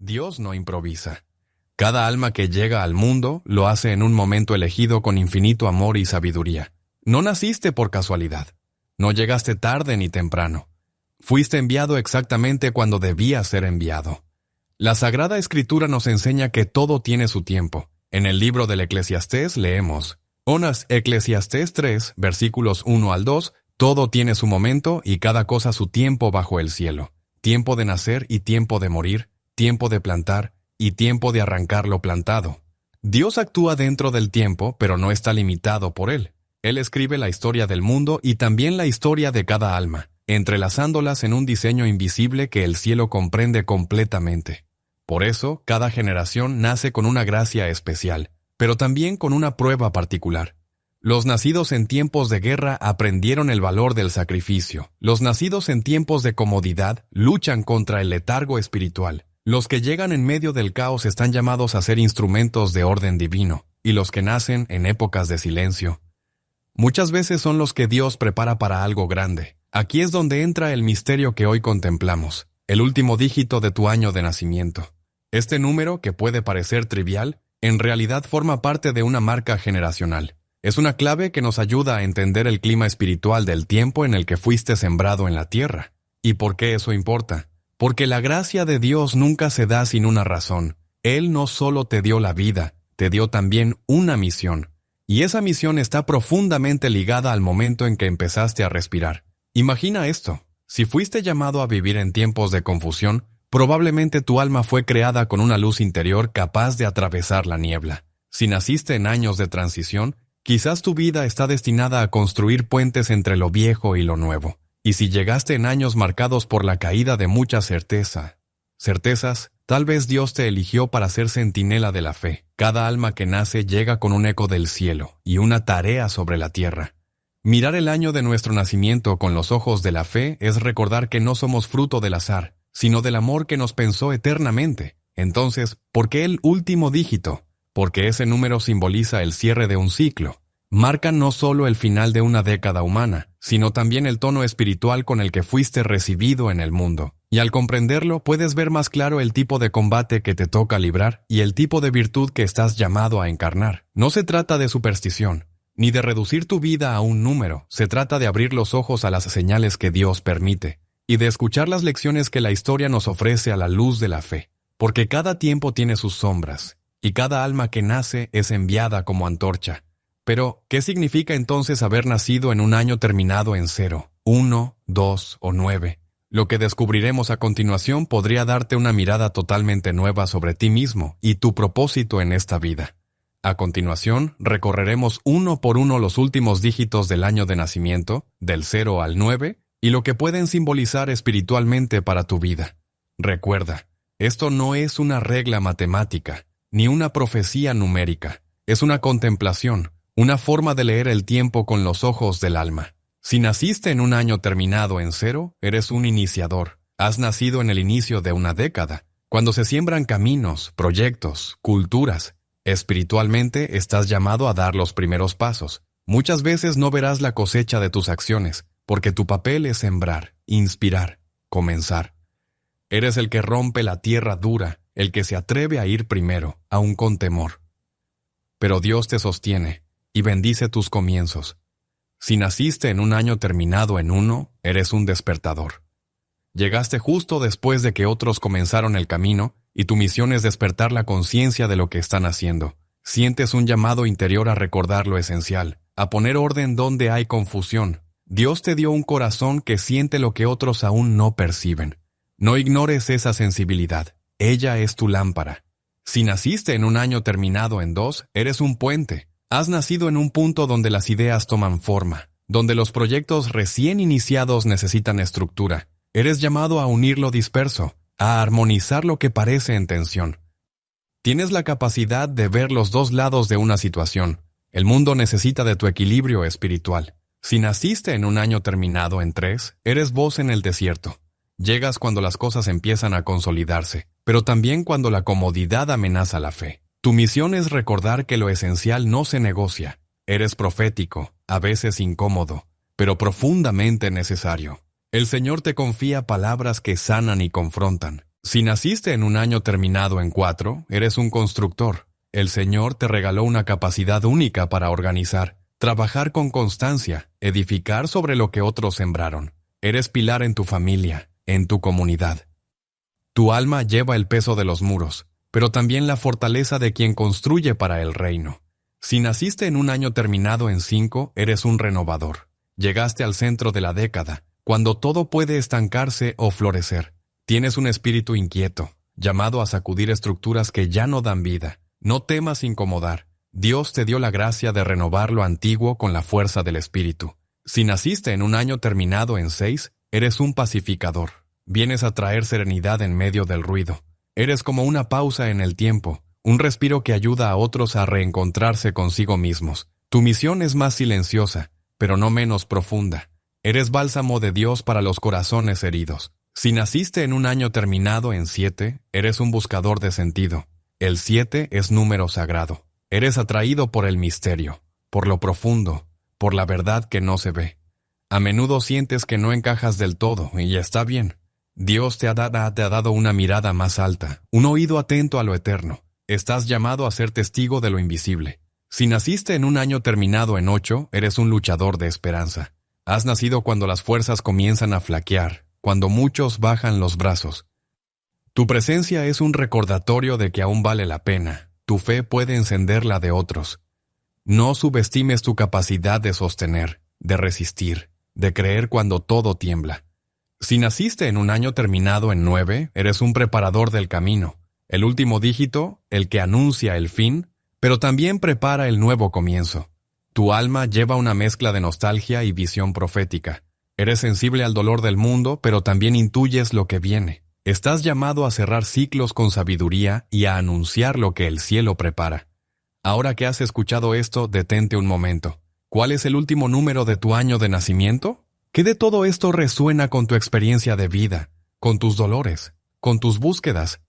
Dios no improvisa. Cada alma que llega al mundo lo hace en un momento elegido con infinito amor y sabiduría. No naciste por casualidad. No llegaste tarde ni temprano. Fuiste enviado exactamente cuando debías ser enviado. La Sagrada Escritura nos enseña que todo tiene su tiempo. En el libro del Eclesiastés leemos: Onas Eclesiastés 3, versículos 1 al 2, todo tiene su momento y cada cosa su tiempo bajo el cielo. Tiempo de nacer y tiempo de morir, tiempo de plantar y tiempo de arrancar lo plantado. Dios actúa dentro del tiempo, pero no está limitado por él. Él escribe la historia del mundo y también la historia de cada alma, entrelazándolas en un diseño invisible que el cielo comprende completamente. Por eso, cada generación nace con una gracia especial, pero también con una prueba particular. Los nacidos en tiempos de guerra aprendieron el valor del sacrificio. Los nacidos en tiempos de comodidad luchan contra el letargo espiritual. Los que llegan en medio del caos están llamados a ser instrumentos de orden divino, y los que nacen en épocas de silencio muchas veces son los que Dios prepara para algo grande. Aquí es donde entra el misterio que hoy contemplamos, el último dígito de tu año de nacimiento. Este número, que puede parecer trivial, en realidad forma parte de una marca generacional. Es una clave que nos ayuda a entender el clima espiritual del tiempo en el que fuiste sembrado en la tierra. ¿Y por qué eso importa? Porque la gracia de Dios nunca se da sin una razón. Él no solo te dio la vida, te dio también una misión. Y esa misión está profundamente ligada al momento en que empezaste a respirar. Imagina esto: si fuiste llamado a vivir en tiempos de confusión, probablemente tu alma fue creada con una luz interior capaz de atravesar la niebla. Si naciste en años de transición, quizás tu vida está destinada a construir puentes entre lo viejo y lo nuevo. Y si llegaste en años marcados por la caída de mucha certezas, tal vez Dios te eligió para ser centinela de la fe. Cada alma que nace llega con un eco del cielo y una tarea sobre la tierra. Mirar el año de nuestro nacimiento con los ojos de la fe es recordar que no somos fruto del azar, sino del amor que nos pensó eternamente. Entonces, ¿por qué el último dígito? Porque ese número simboliza el cierre de un ciclo. Marca no solo el final de una década humana, sino también el tono espiritual con el que fuiste recibido en el mundo. Y al comprenderlo, puedes ver más claro el tipo de combate que te toca librar y el tipo de virtud que estás llamado a encarnar. No se trata de superstición, ni de reducir tu vida a un número. Se trata de abrir los ojos a las señales que Dios permite y de escuchar las lecciones que la historia nos ofrece a la luz de la fe. Porque cada tiempo tiene sus sombras, y cada alma que nace es enviada como antorcha. Pero, ¿qué significa entonces haber nacido en un año terminado en 0, 1, 2 o 9? Lo que descubriremos a continuación podría darte una mirada totalmente nueva sobre ti mismo y tu propósito en esta vida. A continuación, recorreremos uno por uno los últimos dígitos del año de nacimiento, del 0 al 9, y lo que pueden simbolizar espiritualmente para tu vida. Recuerda, esto no es una regla matemática, ni una profecía numérica. Es una contemplación, una forma de leer el tiempo con los ojos del alma. Si naciste en un año terminado en 0, eres un iniciador. Has nacido en el inicio de una década, cuando se siembran caminos, proyectos, culturas. Espiritualmente estás llamado a dar los primeros pasos. Muchas veces no verás la cosecha de tus acciones, porque tu papel es sembrar, inspirar, comenzar. Eres el que rompe la tierra dura, el que se atreve a ir primero, aun con temor. Pero Dios te sostiene y bendice tus comienzos. Si naciste en un año terminado en 1, eres un despertador. Llegaste justo después de que otros comenzaron el camino, y tu misión es despertar la conciencia de lo que están haciendo. Sientes un llamado interior a recordar lo esencial, a poner orden donde hay confusión. Dios te dio un corazón que siente lo que otros aún no perciben. No ignores esa sensibilidad. Ella es tu lámpara. Si naciste en un año terminado en 2, eres un puente. Has nacido en un punto donde las ideas toman forma, donde los proyectos recién iniciados necesitan estructura. Eres llamado a unir lo disperso, a armonizar lo que parece en tensión. Tienes la capacidad de ver los dos lados de una situación. El mundo necesita de tu equilibrio espiritual. Si naciste en un año terminado en 3, eres voz en el desierto. Llegas cuando las cosas empiezan a consolidarse, pero también cuando la comodidad amenaza la fe. Tu misión es recordar que lo esencial no se negocia. Eres profético, a veces incómodo, pero profundamente necesario. El Señor te confía palabras que sanan y confrontan. Si naciste en un año terminado en 4, eres un constructor. El Señor te regaló una capacidad única para organizar, trabajar con constancia, edificar sobre lo que otros sembraron. Eres pilar en tu familia, en tu comunidad. Tu alma lleva el peso de los muros, pero también la fortaleza de quien construye para el reino. Si naciste en un año terminado en 5, eres un renovador. Llegaste al centro de la década, cuando todo puede estancarse o florecer. Tienes un espíritu inquieto, llamado a sacudir estructuras que ya no dan vida. No temas incomodar. Dios te dio la gracia de renovar lo antiguo con la fuerza del espíritu. Si naciste en un año terminado en 6, eres un pacificador. Vienes a traer serenidad en medio del ruido. Eres como una pausa en el tiempo, un respiro que ayuda a otros a reencontrarse consigo mismos. Tu misión es más silenciosa, pero no menos profunda. Eres bálsamo de Dios para los corazones heridos. Si naciste en un año terminado en 7, eres un buscador de sentido. El 7 es número sagrado. Eres atraído por el misterio, por lo profundo, por la verdad que no se ve. A menudo sientes que no encajas del todo, y está bien. Dios te ha dado una mirada más alta, un oído atento a lo eterno. Estás llamado a ser testigo de lo invisible. Si naciste en un año terminado en 8, eres un luchador de esperanza. Has nacido cuando las fuerzas comienzan a flaquear, cuando muchos bajan los brazos. Tu presencia es un recordatorio de que aún vale la pena. Tu fe puede encender la de otros. No subestimes tu capacidad de sostener, de resistir, de creer cuando todo tiembla. Si naciste en un año terminado en 9, eres un preparador del camino. El último dígito, el que anuncia el fin, pero también prepara el nuevo comienzo. Tu alma lleva una mezcla de nostalgia y visión profética. Eres sensible al dolor del mundo, pero también intuyes lo que viene. Estás llamado a cerrar ciclos con sabiduría y a anunciar lo que el cielo prepara. Ahora que has escuchado esto, detente un momento. ¿Cuál es el último número de tu año de nacimiento? ¿Qué de todo esto resuena con tu experiencia de vida, con tus dolores, con tus búsquedas?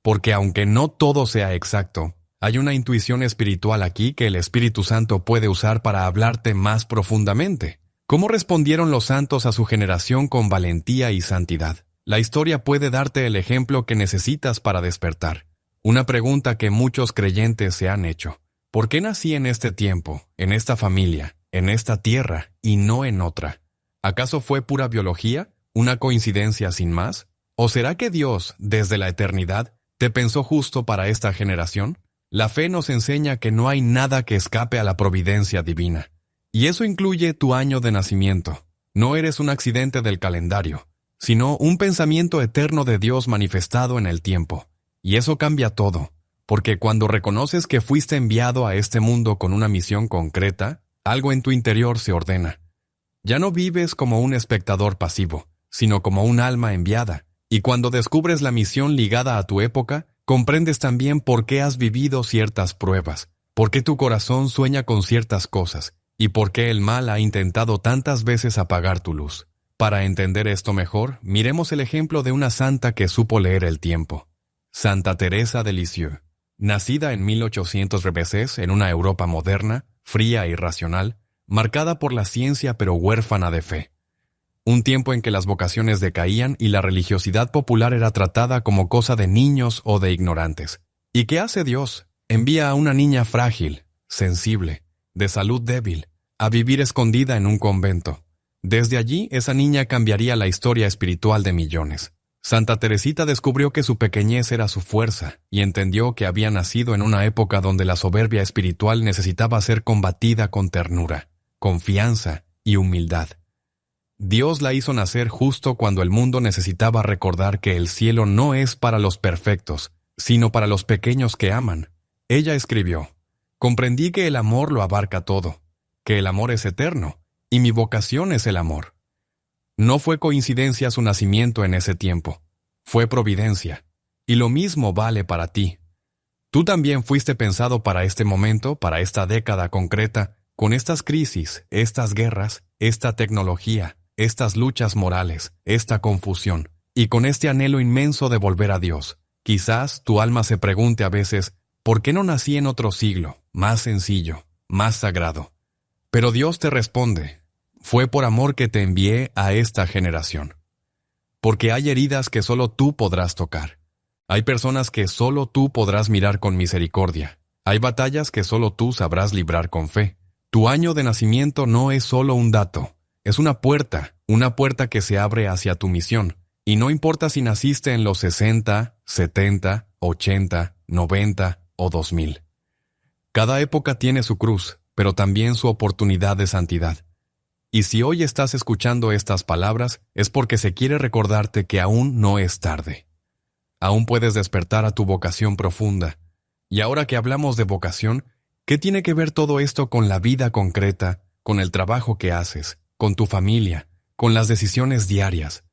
Porque aunque no todo sea exacto, hay una intuición espiritual aquí que el Espíritu Santo puede usar para hablarte más profundamente. ¿Cómo respondieron los santos a su generación con valentía y santidad? La historia puede darte el ejemplo que necesitas para despertar. Una pregunta que muchos creyentes se han hecho. ¿Por qué nací en este tiempo, en esta familia, en esta tierra y no en otra? ¿Acaso fue pura biología? ¿Una coincidencia sin más? ¿O será que Dios, desde la eternidad, te pensó justo para esta generación? La fe nos enseña que no hay nada que escape a la providencia divina. Y eso incluye tu año de nacimiento. No eres un accidente del calendario, sino un pensamiento eterno de Dios manifestado en el tiempo. Y eso cambia todo, porque cuando reconoces que fuiste enviado a este mundo con una misión concreta, algo en tu interior se ordena. Ya no vives como un espectador pasivo, sino como un alma enviada. Y cuando descubres la misión ligada a tu época, comprendes también por qué has vivido ciertas pruebas, por qué tu corazón sueña con ciertas cosas, y por qué el mal ha intentado tantas veces apagar tu luz. Para entender esto mejor, miremos el ejemplo de una santa que supo leer el tiempo. Santa Teresa de Lisieux. Nacida en 1800 en una Europa moderna, fría y racional, marcada por la ciencia pero huérfana de fe. Un tiempo en que las vocaciones decaían y la religiosidad popular era tratada como cosa de niños o de ignorantes. ¿Y qué hace Dios? Envía a una niña frágil, sensible, de salud débil, a vivir escondida en un convento. Desde allí, esa niña cambiaría la historia espiritual de millones. Santa Teresita descubrió que su pequeñez era su fuerza y entendió que había nacido en una época donde la soberbia espiritual necesitaba ser combatida con ternura, confianza y humildad. Dios la hizo nacer justo cuando el mundo necesitaba recordar que el cielo no es para los perfectos, sino para los pequeños que aman. Ella escribió: «Comprendí que el amor lo abarca todo, que el amor es eterno, y mi vocación es el amor». No fue coincidencia su nacimiento en ese tiempo, fue providencia, y lo mismo vale para ti. Tú también fuiste pensado para este momento, para esta década concreta, con estas crisis, estas guerras, esta tecnología, estas luchas morales, esta confusión, y con este anhelo inmenso de volver a Dios. Quizás tu alma se pregunte a veces, ¿por qué no nací en otro siglo, más sencillo, más sagrado? Pero Dios te responde: fue por amor que te envié a esta generación. porque hay heridas que solo tú podrás tocar. Hay personas que solo tú podrás mirar con misericordia. Hay batallas que solo tú sabrás librar con fe. Tu año de nacimiento no es solo un dato, es una puerta que se abre hacia tu misión. Y no importa si naciste en los 60, 70, 80, 90 o 2000. Cada época tiene su cruz, pero también su oportunidad de santidad. Y si hoy estás escuchando estas palabras, es porque se quiere recordarte que aún no es tarde. Aún puedes despertar a tu vocación profunda. Y ahora que hablamos de vocación, ¿qué tiene que ver todo esto con la vida concreta, con el trabajo que haces, con tu familia, con las decisiones diarias?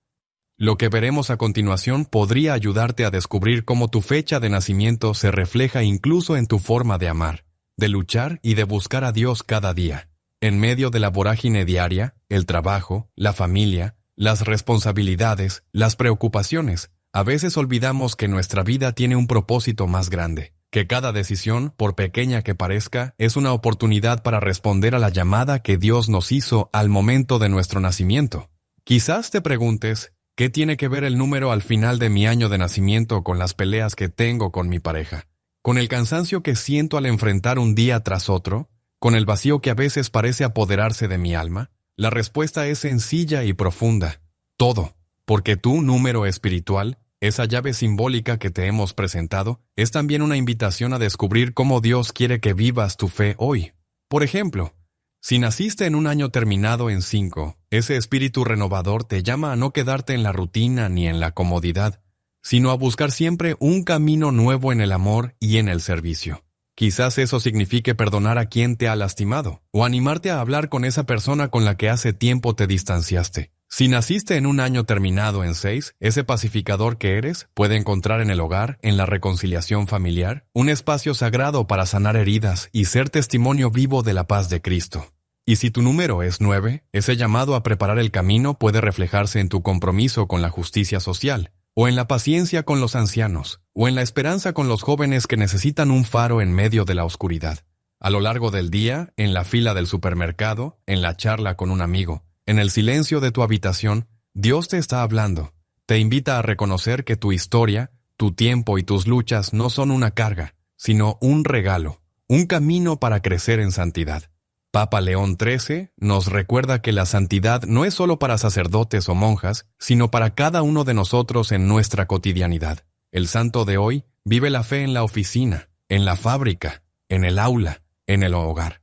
Lo que veremos a continuación podría ayudarte a descubrir cómo tu fecha de nacimiento se refleja incluso en tu forma de amar, de luchar y de buscar a Dios cada día. En medio de la vorágine diaria, el trabajo, la familia, las responsabilidades, las preocupaciones, a veces olvidamos que nuestra vida tiene un propósito más grande, que cada decisión, por pequeña que parezca, es una oportunidad para responder a la llamada que Dios nos hizo al momento de nuestro nacimiento. Quizás te preguntes, ¿qué tiene que ver el número al final de mi año de nacimiento con las peleas que tengo con mi pareja? ¿Con el cansancio que siento al enfrentar un día tras otro? ¿Con el vacío que a veces parece apoderarse de mi alma? La respuesta es sencilla y profunda. Todo, porque tu número espiritual, esa llave simbólica que te hemos presentado, es también una invitación a descubrir cómo Dios quiere que vivas tu fe hoy. Por ejemplo, si naciste en un año terminado en 5, ese espíritu renovador te llama a no quedarte en la rutina ni en la comodidad, sino a buscar siempre un camino nuevo en el amor y en el servicio. Quizás eso signifique perdonar a quien te ha lastimado, o animarte a hablar con esa persona con la que hace tiempo te distanciaste. Si naciste en un año terminado en 6, ese pacificador que eres puede encontrar en el hogar, en la reconciliación familiar, un espacio sagrado para sanar heridas y ser testimonio vivo de la paz de Cristo. Y si tu número es 9, ese llamado a preparar el camino puede reflejarse en tu compromiso con la justicia social, o en la paciencia con los ancianos, o en la esperanza con los jóvenes que necesitan un faro en medio de la oscuridad. A lo largo del día, en la fila del supermercado, en la charla con un amigo, en el silencio de tu habitación, Dios te está hablando. Te invita a reconocer que tu historia, tu tiempo y tus luchas no son una carga, sino un regalo, un camino para crecer en santidad. Papa León XIII nos recuerda que la santidad no es solo para sacerdotes o monjas, sino para cada uno de nosotros en nuestra cotidianidad. El santo de hoy vive la fe en la oficina, en la fábrica, en el aula, en el hogar.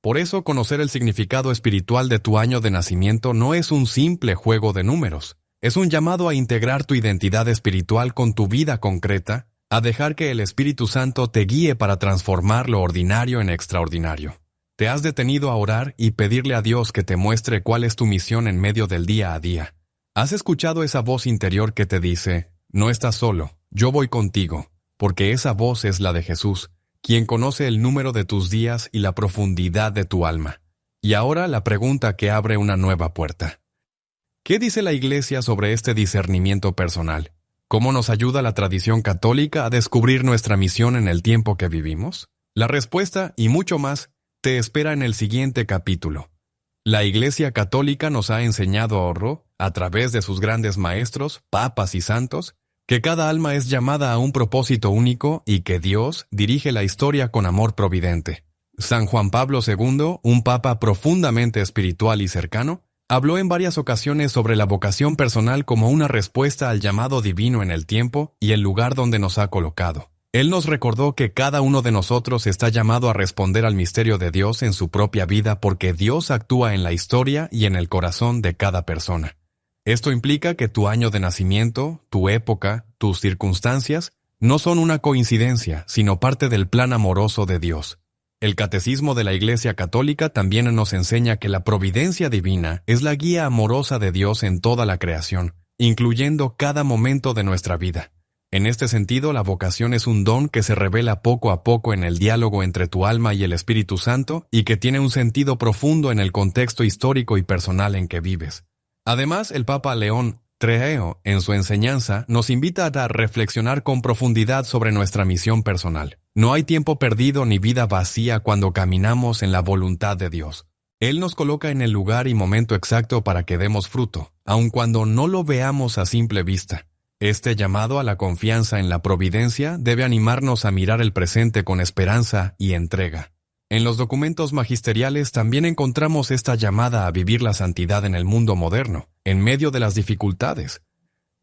Por eso, conocer el significado espiritual de tu año de nacimiento no es un simple juego de números. Es un llamado a integrar tu identidad espiritual con tu vida concreta, a dejar que el Espíritu Santo te guíe para transformar lo ordinario en extraordinario. ¿Te has detenido a orar y pedirle a Dios que te muestre cuál es tu misión en medio del día a día? ¿Has escuchado esa voz interior que te dice, no estás solo, yo voy contigo? Porque esa voz es la de Jesús, quien conoce el número de tus días y la profundidad de tu alma. Y ahora la pregunta que abre una nueva puerta. ¿Qué dice la Iglesia sobre este discernimiento personal? ¿Cómo nos ayuda la tradición católica a descubrir nuestra misión en el tiempo que vivimos? La respuesta, y mucho más, te espera en el siguiente capítulo. La Iglesia Católica nos ha enseñado, a través de sus grandes maestros, papas y santos, que cada alma es llamada a un propósito único y que Dios dirige la historia con amor providente. San Juan Pablo II, un papa profundamente espiritual y cercano, habló en varias ocasiones sobre la vocación personal como una respuesta al llamado divino en el tiempo y el lugar donde nos ha colocado. Él nos recordó que cada uno de nosotros está llamado a responder al misterio de Dios en su propia vida porque Dios actúa en la historia y en el corazón de cada persona. Esto implica que tu año de nacimiento, tu época, tus circunstancias, no son una coincidencia, sino parte del plan amoroso de Dios. El Catecismo de la Iglesia Católica también nos enseña que la providencia divina es la guía amorosa de Dios en toda la creación, incluyendo cada momento de nuestra vida. En este sentido, la vocación es un don que se revela poco a poco en el diálogo entre tu alma y el Espíritu Santo y que tiene un sentido profundo en el contexto histórico y personal en que vives. Además, el Papa León XIII, en su enseñanza, nos invita a reflexionar con profundidad sobre nuestra misión personal. No hay tiempo perdido ni vida vacía cuando caminamos en la voluntad de Dios. Él nos coloca en el lugar y momento exacto para que demos fruto, aun cuando no lo veamos a simple vista. Este llamado a la confianza en la providencia debe animarnos a mirar el presente con esperanza y entrega. En los documentos magisteriales también encontramos esta llamada a vivir la santidad en el mundo moderno, en medio de las dificultades,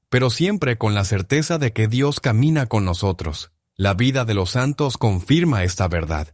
pero siempre con la certeza de que Dios camina con nosotros. La vida de los santos confirma esta verdad.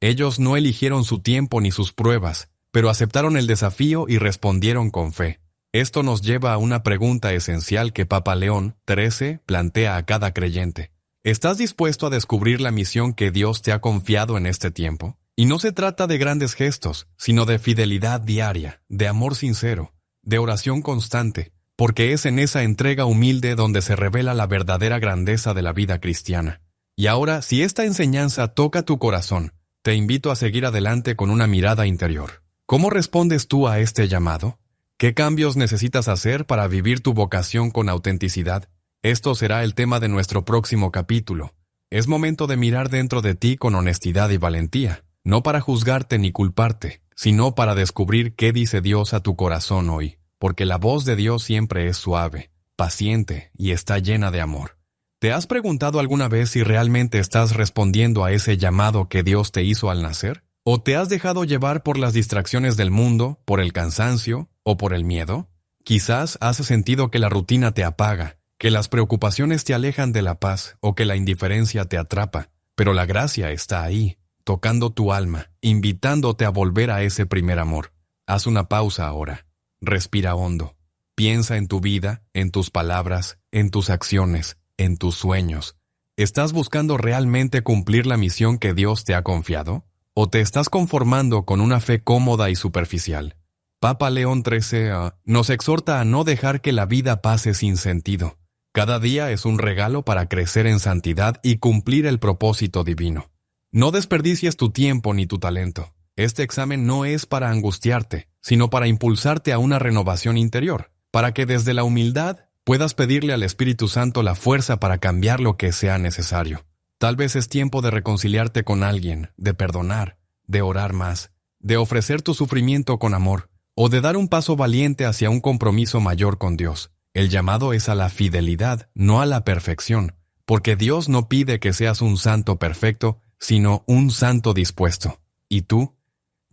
Ellos no eligieron su tiempo ni sus pruebas, pero aceptaron el desafío y respondieron con fe. Esto nos lleva a una pregunta esencial que Papa León XIII plantea a cada creyente. ¿Estás dispuesto a descubrir la misión que Dios te ha confiado en este tiempo? Y no se trata de grandes gestos, sino de fidelidad diaria, de amor sincero, de oración constante, porque es en esa entrega humilde donde se revela la verdadera grandeza de la vida cristiana. Y ahora, si esta enseñanza toca tu corazón, te invito a seguir adelante con una mirada interior. ¿Cómo respondes tú a este llamado? ¿Qué cambios necesitas hacer para vivir tu vocación con autenticidad? Esto será el tema de nuestro próximo capítulo. Es momento de mirar dentro de ti con honestidad y valentía, no para juzgarte ni culparte, sino para descubrir qué dice Dios a tu corazón hoy, porque la voz de Dios siempre es suave, paciente y está llena de amor. ¿Te has preguntado alguna vez si realmente estás respondiendo a ese llamado que Dios te hizo al nacer? ¿O te has dejado llevar por las distracciones del mundo, por el cansancio o por el miedo? Quizás has sentido que la rutina te apaga, que las preocupaciones te alejan de la paz o que la indiferencia te atrapa, pero la gracia está ahí, tocando tu alma, invitándote a volver a ese primer amor. Haz una pausa ahora. Respira hondo. Piensa en tu vida, en tus palabras, en tus acciones, en tus sueños. ¿Estás buscando realmente cumplir la misión que Dios te ha confiado? ¿O te estás conformando con una fe cómoda y superficial? Papa León XIII nos exhorta a no dejar que la vida pase sin sentido. Cada día es un regalo para crecer en santidad y cumplir el propósito divino. No desperdicies tu tiempo ni tu talento. Este examen no es para angustiarte, sino para impulsarte a una renovación interior, para que desde la humildad puedas pedirle al Espíritu Santo la fuerza para cambiar lo que sea necesario. Tal vez es tiempo de reconciliarte con alguien, de perdonar, de orar más, de ofrecer tu sufrimiento con amor, o de dar un paso valiente hacia un compromiso mayor con Dios. El llamado es a la fidelidad, no a la perfección, porque Dios no pide que seas un santo perfecto, sino un santo dispuesto. ¿Y tú?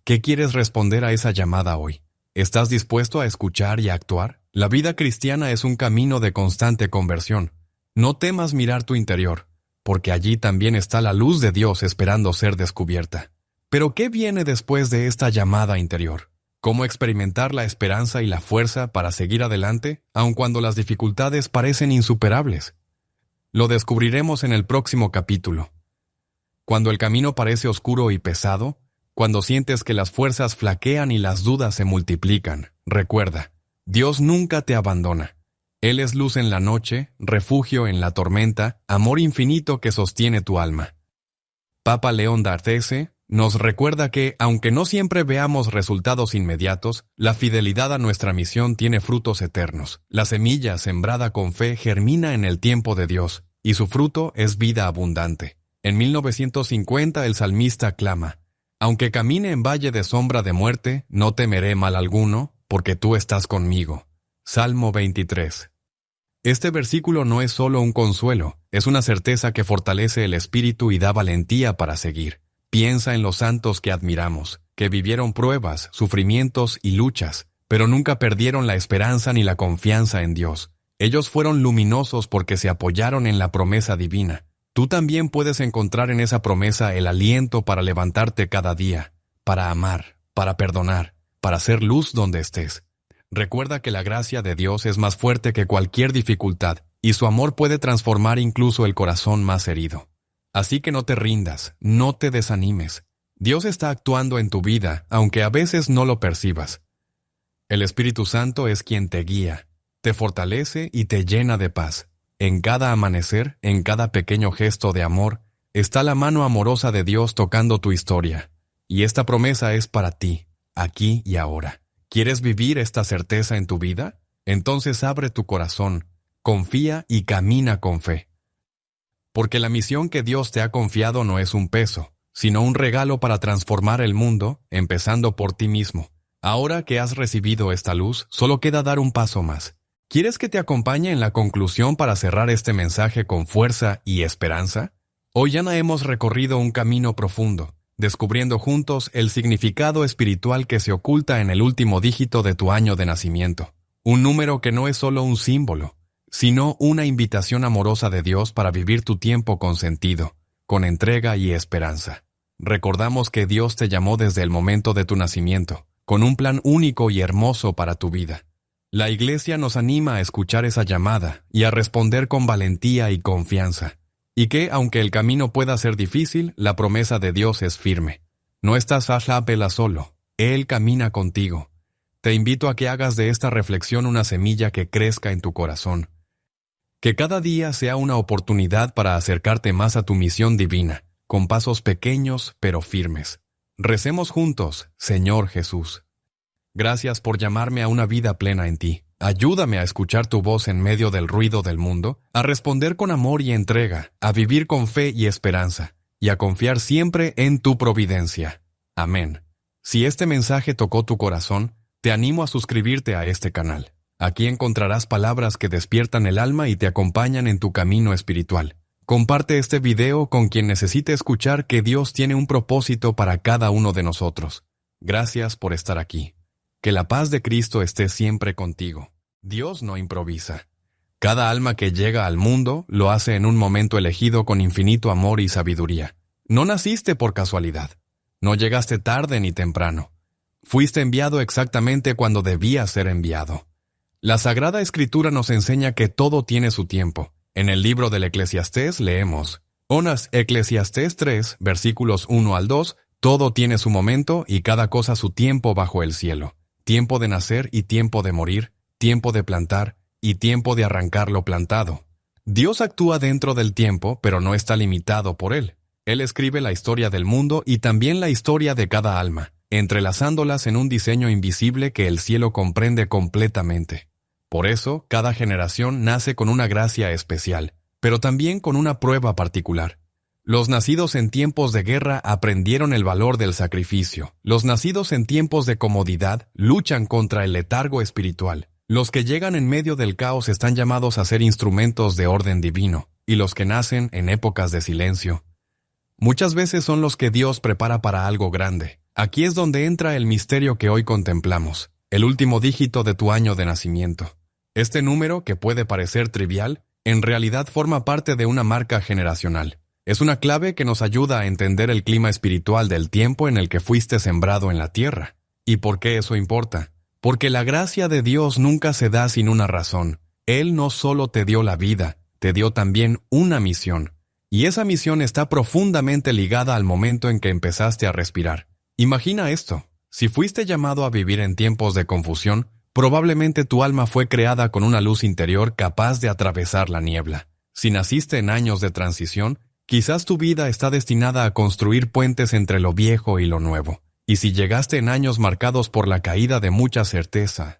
¿Qué quieres responder a esa llamada hoy? ¿Estás dispuesto a escuchar y a actuar? La vida cristiana es un camino de constante conversión. No temas mirar tu interior, porque allí también está la luz de Dios esperando ser descubierta. Pero ¿qué viene después de esta llamada interior? ¿Cómo experimentar la esperanza y la fuerza para seguir adelante, aun cuando las dificultades parecen insuperables? Lo descubriremos en el próximo capítulo. Cuando el camino parece oscuro y pesado, cuando sientes que las fuerzas flaquean y las dudas se multiplican, recuerda, Dios nunca te abandona. Él es luz en la noche, refugio en la tormenta, amor infinito que sostiene tu alma. Papa León XIII nos recuerda que, aunque no siempre veamos resultados inmediatos, la fidelidad a nuestra misión tiene frutos eternos. La semilla sembrada con fe germina en el tiempo de Dios, y su fruto es vida abundante. En 1950 el salmista clama, «Aunque camine en valle de sombra de muerte, no temeré mal alguno, porque tú estás conmigo». Salmo 23. Este versículo no es solo un consuelo, es una certeza que fortalece el espíritu y da valentía para seguir. Piensa en los santos que admiramos, que vivieron pruebas, sufrimientos y luchas, pero nunca perdieron la esperanza ni la confianza en Dios. Ellos fueron luminosos porque se apoyaron en la promesa divina. Tú también puedes encontrar en esa promesa el aliento para levantarte cada día, para amar, para perdonar, para hacer luz donde estés. Recuerda que la gracia de Dios es más fuerte que cualquier dificultad, y su amor puede transformar incluso el corazón más herido. Así que no te rindas, no te desanimes. Dios está actuando en tu vida, aunque a veces no lo percibas. El Espíritu Santo es quien te guía, te fortalece y te llena de paz. En cada amanecer, en cada pequeño gesto de amor, está la mano amorosa de Dios tocando tu historia. Y esta promesa es para ti, aquí y ahora. ¿Quieres vivir esta certeza en tu vida? Entonces abre tu corazón, confía y camina con fe. Porque la misión que Dios te ha confiado no es un peso, sino un regalo para transformar el mundo, empezando por ti mismo. Ahora que has recibido esta luz, solo queda dar un paso más. ¿Quieres que te acompañe en la conclusión para cerrar este mensaje con fuerza y esperanza? Hoy ya hemos recorrido un camino profundo, descubriendo juntos el significado espiritual que se oculta en el último dígito de tu año de nacimiento. Un número que no es solo un símbolo, sino una invitación amorosa de Dios para vivir tu tiempo con sentido, con entrega y esperanza. Recordamos que Dios te llamó desde el momento de tu nacimiento, con un plan único y hermoso para tu vida. La Iglesia nos anima a escuchar esa llamada y a responder con valentía y confianza. Y que, aunque el camino pueda ser difícil, la promesa de Dios es firme. No estás a la vela solo, Él camina contigo. Te invito a que hagas de esta reflexión una semilla que crezca en tu corazón. Que cada día sea una oportunidad para acercarte más a tu misión divina, con pasos pequeños pero firmes. Recemos juntos, Señor Jesús. Gracias por llamarme a una vida plena en ti. Ayúdame a escuchar tu voz en medio del ruido del mundo, a responder con amor y entrega, a vivir con fe y esperanza, y a confiar siempre en tu providencia. Amén. Si este mensaje tocó tu corazón, te animo a suscribirte a este canal. Aquí encontrarás palabras que despiertan el alma y te acompañan en tu camino espiritual. Comparte este video con quien necesite escuchar que Dios tiene un propósito para cada uno de nosotros. Gracias por estar aquí. Que la paz de Cristo esté siempre contigo. Dios no improvisa. Cada alma que llega al mundo lo hace en un momento elegido con infinito amor y sabiduría. No naciste por casualidad. No llegaste tarde ni temprano. Fuiste enviado exactamente cuando debías ser enviado. La Sagrada Escritura nos enseña que todo tiene su tiempo. En el libro del Eclesiastés leemos: Onas Eclesiastés 3, versículos 1 al 2, todo tiene su momento y cada cosa su tiempo bajo el cielo. Tiempo de nacer y tiempo de morir, tiempo de plantar y tiempo de arrancar lo plantado. Dios actúa dentro del tiempo, pero no está limitado por él. Él escribe la historia del mundo y también la historia de cada alma, entrelazándolas en un diseño invisible que el cielo comprende completamente. Por eso, cada generación nace con una gracia especial, pero también con una prueba particular. Los nacidos en tiempos de guerra aprendieron el valor del sacrificio. Los nacidos en tiempos de comodidad luchan contra el letargo espiritual. Los que llegan en medio del caos están llamados a ser instrumentos de orden divino, y los que nacen en épocas de silencio muchas veces son los que Dios prepara para algo grande. Aquí es donde entra el misterio que hoy contemplamos, el último dígito de tu año de nacimiento. Este número, que puede parecer trivial, en realidad forma parte de una marca generacional. Es una clave que nos ayuda a entender el clima espiritual del tiempo en el que fuiste sembrado en la tierra. ¿Y por qué eso importa? Porque la gracia de Dios nunca se da sin una razón. Él no solo te dio la vida, te dio también una misión. Y esa misión está profundamente ligada al momento en que empezaste a respirar. Imagina esto. Si fuiste llamado a vivir en tiempos de confusión, probablemente tu alma fue creada con una luz interior capaz de atravesar la niebla. Si naciste en años de transición, quizás tu vida está destinada a construir puentes entre lo viejo y lo nuevo. Y si llegaste en años marcados por la caída de mucha certezas,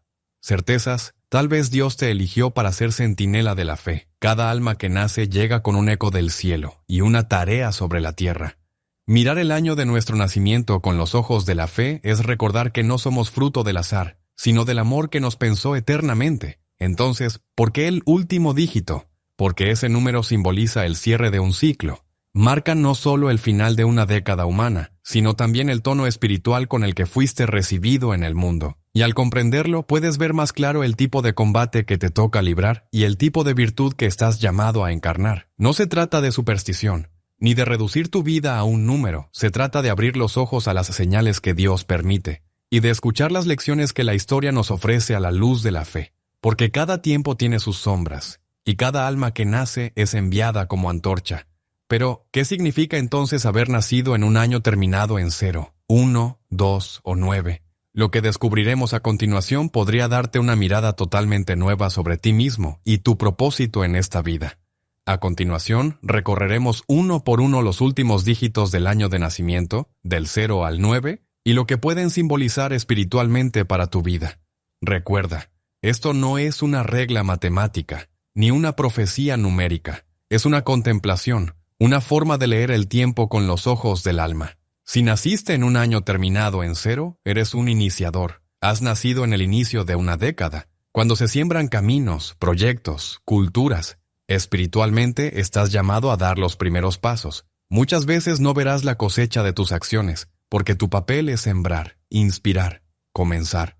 tal vez Dios te eligió para ser centinela de la fe. Cada alma que nace llega con un eco del cielo y una tarea sobre la tierra. Mirar el año de nuestro nacimiento con los ojos de la fe es recordar que no somos fruto del azar, sino del amor que nos pensó eternamente. Entonces, ¿por qué el último dígito? Porque ese número simboliza el cierre de un ciclo. Marca no solo el final de una década humana, sino también el tono espiritual con el que fuiste recibido en el mundo. Y al comprenderlo, puedes ver más claro el tipo de combate que te toca librar y el tipo de virtud que estás llamado a encarnar. No se trata de superstición, ni de reducir tu vida a un número. Se trata de abrir los ojos a las señales que Dios permite y de escuchar las lecciones que la historia nos ofrece a la luz de la fe. Porque cada tiempo tiene sus sombras, y cada alma que nace es enviada como antorcha. Pero, ¿qué significa entonces haber nacido en un año terminado en 0, 1, 2 o 9? Lo que descubriremos a continuación podría darte una mirada totalmente nueva sobre ti mismo y tu propósito en esta vida. A continuación, recorreremos uno por uno los últimos dígitos del año de nacimiento, del 0 al 9, y lo que pueden simbolizar espiritualmente para tu vida. Recuerda, esto no es una regla matemática, ni una profecía numérica. Es una contemplación, una forma de leer el tiempo con los ojos del alma. Si naciste en un año terminado en 0, eres un iniciador. Has nacido en el inicio de una década, cuando se siembran caminos, proyectos, culturas. Espiritualmente estás llamado a dar los primeros pasos. Muchas veces no verás la cosecha de tus acciones, porque tu papel es sembrar, inspirar, comenzar.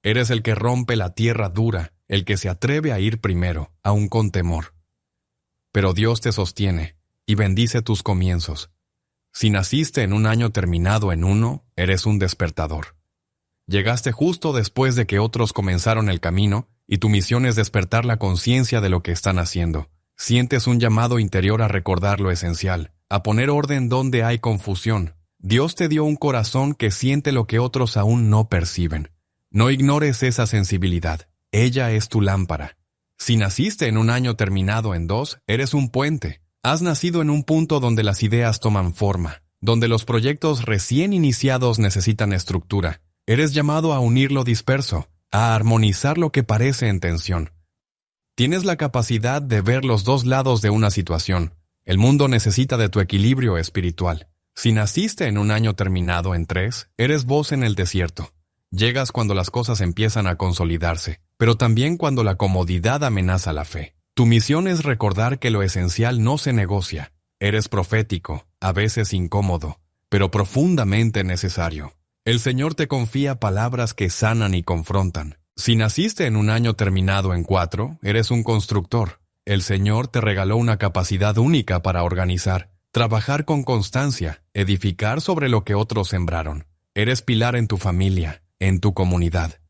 Eres el que rompe la tierra dura, el que se atreve a ir primero, aun con temor. Pero Dios te sostiene y bendice tus comienzos. Si naciste en un año terminado en 1, eres un despertador. Llegaste justo después de que otros comenzaron el camino, y tu misión es despertar la conciencia de lo que están haciendo. Sientes un llamado interior a recordar lo esencial, a poner orden donde hay confusión. Dios te dio un corazón que siente lo que otros aún no perciben. No ignores esa sensibilidad. Ella es tu lámpara. Si naciste en un año terminado en 2, eres un puente. Has nacido en un punto donde las ideas toman forma, donde los proyectos recién iniciados necesitan estructura. Eres llamado a unir lo disperso, a armonizar lo que parece en tensión. Tienes la capacidad de ver los dos lados de una situación. El mundo necesita de tu equilibrio espiritual. Si naciste en un año terminado en 3, eres voz en el desierto. Llegas cuando las cosas empiezan a consolidarse, pero también cuando la comodidad amenaza la fe. Tu misión es recordar que lo esencial no se negocia. Eres profético, a veces incómodo, pero profundamente necesario. El Señor te confía palabras que sanan y confrontan. Si naciste en un año terminado en 4, eres un constructor. El Señor te regaló una capacidad única para organizar, trabajar con constancia, edificar sobre lo que otros sembraron. Eres pilar en tu familia, en tu comunidad.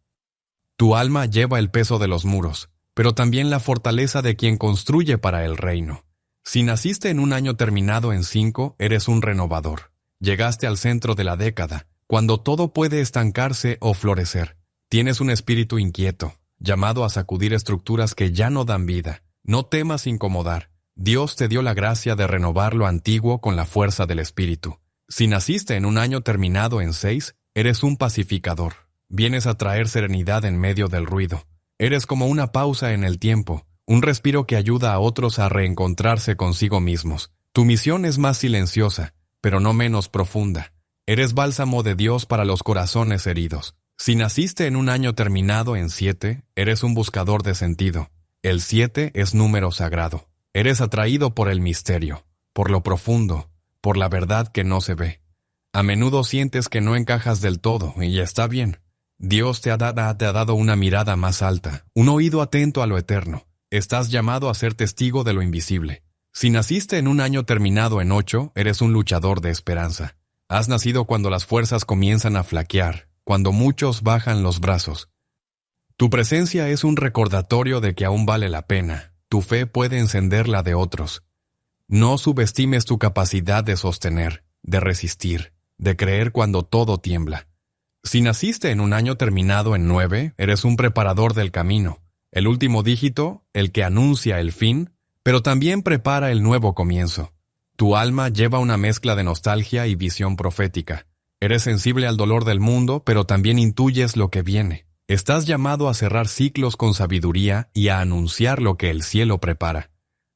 Tu alma lleva el peso de los muros, pero también la fortaleza de quien construye para el reino. Si naciste en un año terminado en 5, eres un renovador. Llegaste al centro de la década, cuando todo puede estancarse o florecer. Tienes un espíritu inquieto, llamado a sacudir estructuras que ya no dan vida. No temas incomodar. Dios te dio la gracia de renovar lo antiguo con la fuerza del espíritu. Si naciste en un año terminado en 6, eres un pacificador. Vienes a traer serenidad en medio del ruido. Eres como una pausa en el tiempo, un respiro que ayuda a otros a reencontrarse consigo mismos. Tu misión es más silenciosa, pero no menos profunda. Eres bálsamo de Dios para los corazones heridos. Si naciste en un año terminado en 7, eres un buscador de sentido. El 7 es número sagrado. Eres atraído por el misterio, por lo profundo, por la verdad que no se ve. A menudo sientes que no encajas del todo, y está bien. Dios te ha dado una mirada más alta, un oído atento a lo eterno. Estás llamado a ser testigo de lo invisible. Si naciste en un año terminado en 8, eres un luchador de esperanza. Has nacido cuando las fuerzas comienzan a flaquear, cuando muchos bajan los brazos. Tu presencia es un recordatorio de que aún vale la pena. Tu fe puede encender la de otros. No subestimes tu capacidad de sostener, de resistir, de creer cuando todo tiembla. Si naciste en un año terminado en 9, eres un preparador del camino. El último dígito, el que anuncia el fin, pero también prepara el nuevo comienzo. Tu alma lleva una mezcla de nostalgia y visión profética. Eres sensible al dolor del mundo, pero también intuyes lo que viene. Estás llamado a cerrar ciclos con sabiduría y a anunciar lo que el cielo prepara.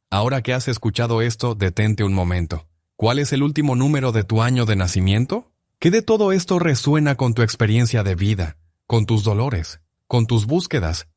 Ahora que has escuchado esto, detente un momento. ¿Cuál es el último número de tu año de nacimiento? ¿Qué de todo esto resuena con tu experiencia de vida, con tus dolores, con tus búsquedas?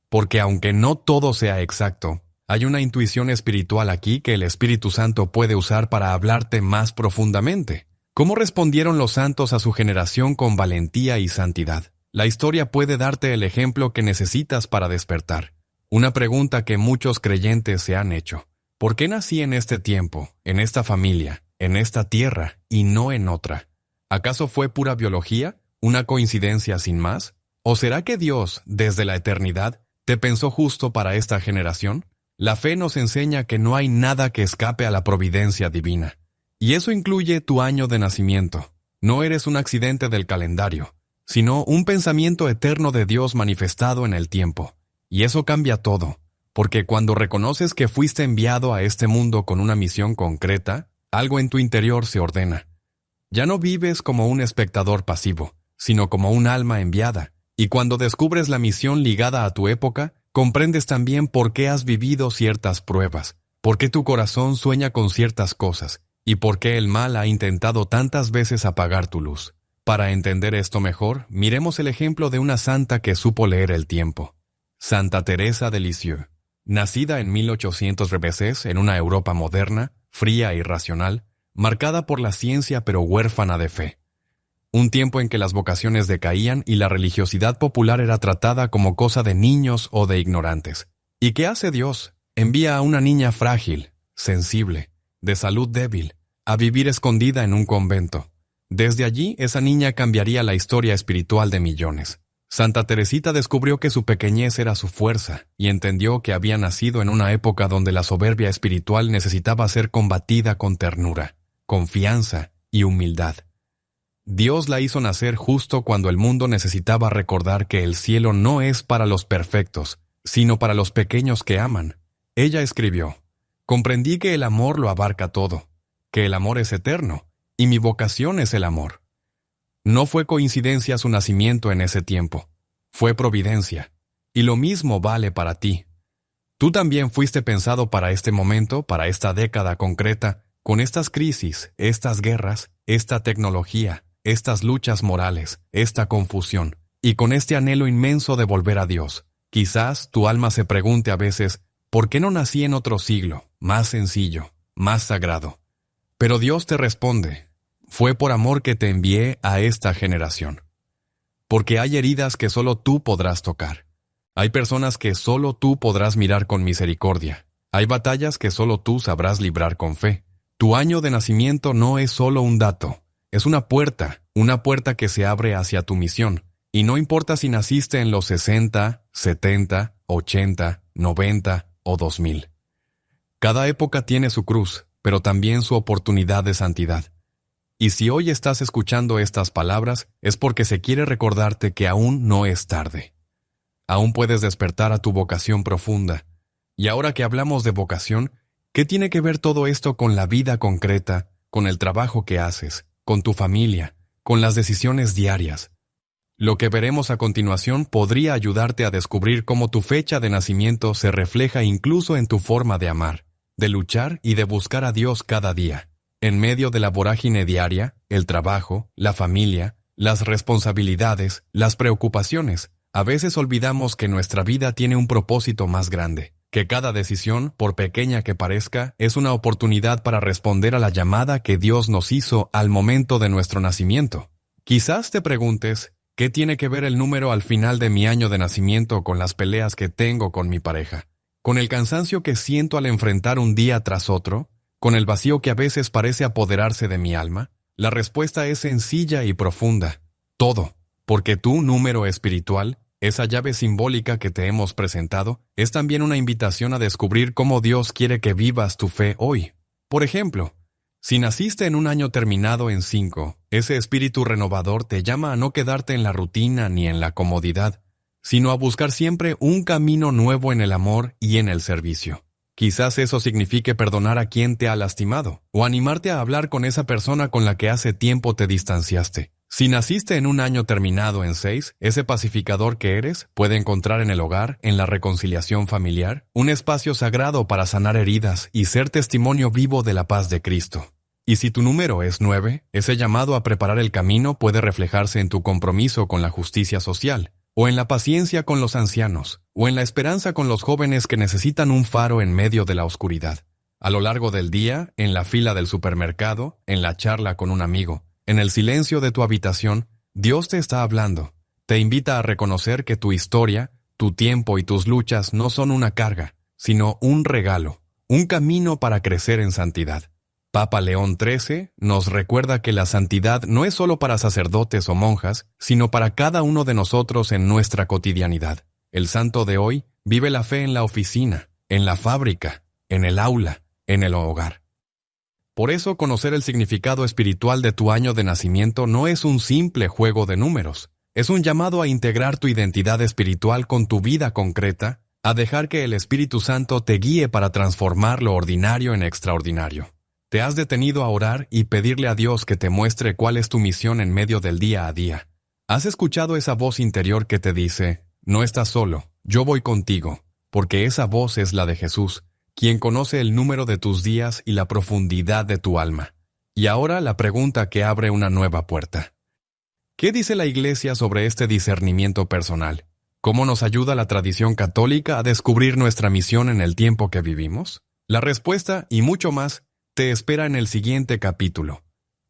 Porque aunque no todo sea exacto, hay una intuición espiritual aquí que el Espíritu Santo puede usar para hablarte más profundamente. ¿Cómo respondieron los santos a su generación con valentía y santidad? La historia puede darte el ejemplo que necesitas para despertar. Una pregunta que muchos creyentes se han hecho. ¿Por qué nací en este tiempo, en esta familia, en esta tierra y no en otra? ¿Acaso fue pura biología? ¿Una coincidencia sin más? ¿O será que Dios, desde la eternidad, te pensó justo para esta generación? La fe nos enseña que no hay nada que escape a la providencia divina. Y eso incluye tu año de nacimiento. No eres un accidente del calendario, sino un pensamiento eterno de Dios manifestado en el tiempo. Y eso cambia todo, porque cuando reconoces que fuiste enviado a este mundo con una misión concreta, algo en tu interior se ordena. Ya no vives como un espectador pasivo, sino como un alma enviada. Y cuando descubres la misión ligada a tu época, comprendes también por qué has vivido ciertas pruebas, por qué tu corazón sueña con ciertas cosas, y por qué el mal ha intentado tantas veces apagar tu luz. Para entender esto mejor, miremos el ejemplo de una santa que supo leer el tiempo. Santa Teresa de Lisieux. Nacida en 1800 en una Europa moderna, fría y racional, marcada por la ciencia pero huérfana de fe. Un tiempo en que las vocaciones decaían y la religiosidad popular era tratada como cosa de niños o de ignorantes. ¿Y qué hace Dios? Envía a una niña frágil, sensible, de salud débil, a vivir escondida en un convento. Desde allí, esa niña cambiaría la historia espiritual de millones. Santa Teresita descubrió que su pequeñez era su fuerza y entendió que había nacido en una época donde la soberbia espiritual necesitaba ser combatida con ternura, confianza y humildad. Dios la hizo nacer justo cuando el mundo necesitaba recordar que el cielo no es para los perfectos, sino para los pequeños que aman. Ella escribió: «Comprendí que el amor lo abarca todo, que el amor es eterno, y mi vocación es el amor». No fue coincidencia su nacimiento en ese tiempo, fue providencia, y lo mismo vale para ti. Tú también fuiste pensado para este momento, para esta década concreta, con estas crisis, estas guerras, esta tecnología, estas luchas morales, esta confusión, y con este anhelo inmenso de volver a Dios. Quizás tu alma se pregunte a veces, ¿por qué no nací en otro siglo, más sencillo, más sagrado? Pero Dios te responde: fue por amor que te envié a esta generación. Porque hay heridas que solo tú podrás tocar. Hay personas que solo tú podrás mirar con misericordia. Hay batallas que solo tú sabrás librar con fe. Tu año de nacimiento no es solo un dato, es una puerta que se abre hacia tu misión. Y no importa si naciste en los 60, 70, 80, 90 o 2000. Cada época tiene su cruz, pero también su oportunidad de santidad. Y si hoy estás escuchando estas palabras, es porque se quiere recordarte que aún no es tarde. Aún puedes despertar a tu vocación profunda. Y ahora que hablamos de vocación, ¿qué tiene que ver todo esto con la vida concreta, con el trabajo que haces, con tu familia, con las decisiones diarias? Lo que veremos a continuación podría ayudarte a descubrir cómo tu fecha de nacimiento se refleja incluso en tu forma de amar, de luchar y de buscar a Dios cada día. En medio de la vorágine diaria, el trabajo, la familia, las responsabilidades, las preocupaciones, a veces olvidamos que nuestra vida tiene un propósito más grande, que cada decisión, por pequeña que parezca, es una oportunidad para responder a la llamada que Dios nos hizo al momento de nuestro nacimiento. Quizás te preguntes, ¿qué tiene que ver el número al final de mi año de nacimiento con las peleas que tengo con mi pareja? ¿Con el cansancio que siento al enfrentar un día tras otro? ¿Con el vacío que a veces parece apoderarse de mi alma? La respuesta es sencilla y profunda. Todo, porque tu número espiritual, esa llave simbólica que te hemos presentado, es también una invitación a descubrir cómo Dios quiere que vivas tu fe hoy. Por ejemplo, si naciste en un año terminado en 5, ese espíritu renovador te llama a no quedarte en la rutina ni en la comodidad, sino a buscar siempre un camino nuevo en el amor y en el servicio. Quizás eso signifique perdonar a quien te ha lastimado, o animarte a hablar con esa persona con la que hace tiempo te distanciaste. Si naciste en un año terminado en 6, ese pacificador que eres puede encontrar en el hogar, en la reconciliación familiar, un espacio sagrado para sanar heridas y ser testimonio vivo de la paz de Cristo. Y si tu número es 9, ese llamado a preparar el camino puede reflejarse en tu compromiso con la justicia social, o en la paciencia con los ancianos, o en la esperanza con los jóvenes que necesitan un faro en medio de la oscuridad. A lo largo del día, en la fila del supermercado, en la charla con un amigo, en el silencio de tu habitación, Dios te está hablando. Te invita a reconocer que tu historia, tu tiempo y tus luchas no son una carga, sino un regalo, un camino para crecer en santidad. Papa León XIII nos recuerda que la santidad no es solo para sacerdotes o monjas, sino para cada uno de nosotros en nuestra cotidianidad. El santo de hoy vive la fe en la oficina, en la fábrica, en el aula, en el hogar. Por eso, conocer el significado espiritual de tu año de nacimiento no es un simple juego de números. Es un llamado a integrar tu identidad espiritual con tu vida concreta, a dejar que el Espíritu Santo te guíe para transformar lo ordinario en extraordinario. ¿Te has detenido a orar y pedirle a Dios que te muestre cuál es tu misión en medio del día a día? ¿Has escuchado esa voz interior que te dice, no estás solo, yo voy contigo? Porque esa voz es la de Jesús, quien conoce el número de tus días y la profundidad de tu alma. Y ahora la pregunta que abre una nueva puerta. ¿Qué dice la Iglesia sobre este discernimiento personal? ¿Cómo nos ayuda la tradición católica a descubrir nuestra misión en el tiempo que vivimos? La respuesta, y mucho más, te espera en el siguiente capítulo.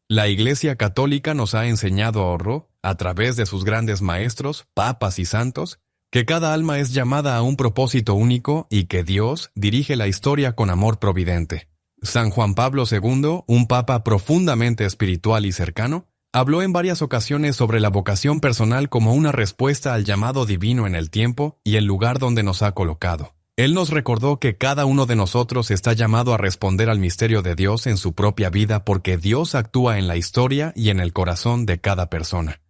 La Iglesia Católica nos ha enseñado, a través de sus grandes maestros, papas y santos, que cada alma es llamada a un propósito único y que Dios dirige la historia con amor providente. San Juan Pablo II, un papa profundamente espiritual y cercano, habló en varias ocasiones sobre la vocación personal como una respuesta al llamado divino en el tiempo y el lugar donde nos ha colocado. Él nos recordó que cada uno de nosotros está llamado a responder al misterio de Dios en su propia vida porque Dios actúa en la historia y en el corazón de cada persona.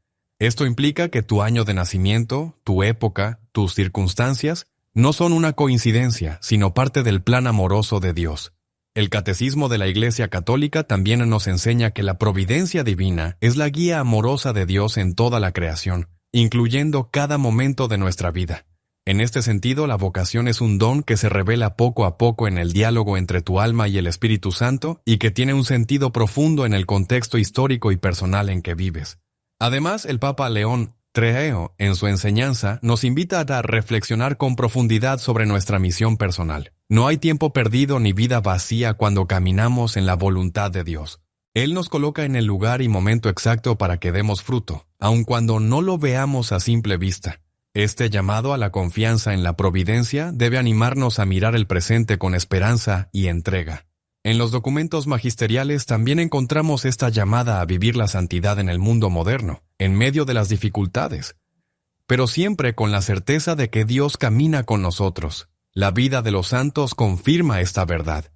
Esto implica que tu año de nacimiento, tu época, tus circunstancias, no son una coincidencia, sino parte del plan amoroso de Dios. El Catecismo de la Iglesia Católica también nos enseña que la providencia divina es la guía amorosa de Dios en toda la creación, incluyendo cada momento de nuestra vida. En este sentido, la vocación es un don que se revela poco a poco en el diálogo entre tu alma y el Espíritu Santo y que tiene un sentido profundo en el contexto histórico y personal en que vives. Además, el Papa León XIII, en su enseñanza, nos invita a reflexionar con profundidad sobre nuestra misión personal. No hay tiempo perdido ni vida vacía cuando caminamos en la voluntad de Dios. Él nos coloca en el lugar y momento exacto para que demos fruto, aun cuando no lo veamos a simple vista. Este llamado a la confianza en la providencia debe animarnos a mirar el presente con esperanza y entrega. En los documentos magisteriales también encontramos esta llamada a vivir la santidad en el mundo moderno, en medio de las dificultades, pero siempre con la certeza de que Dios camina con nosotros. La vida de los santos confirma esta verdad.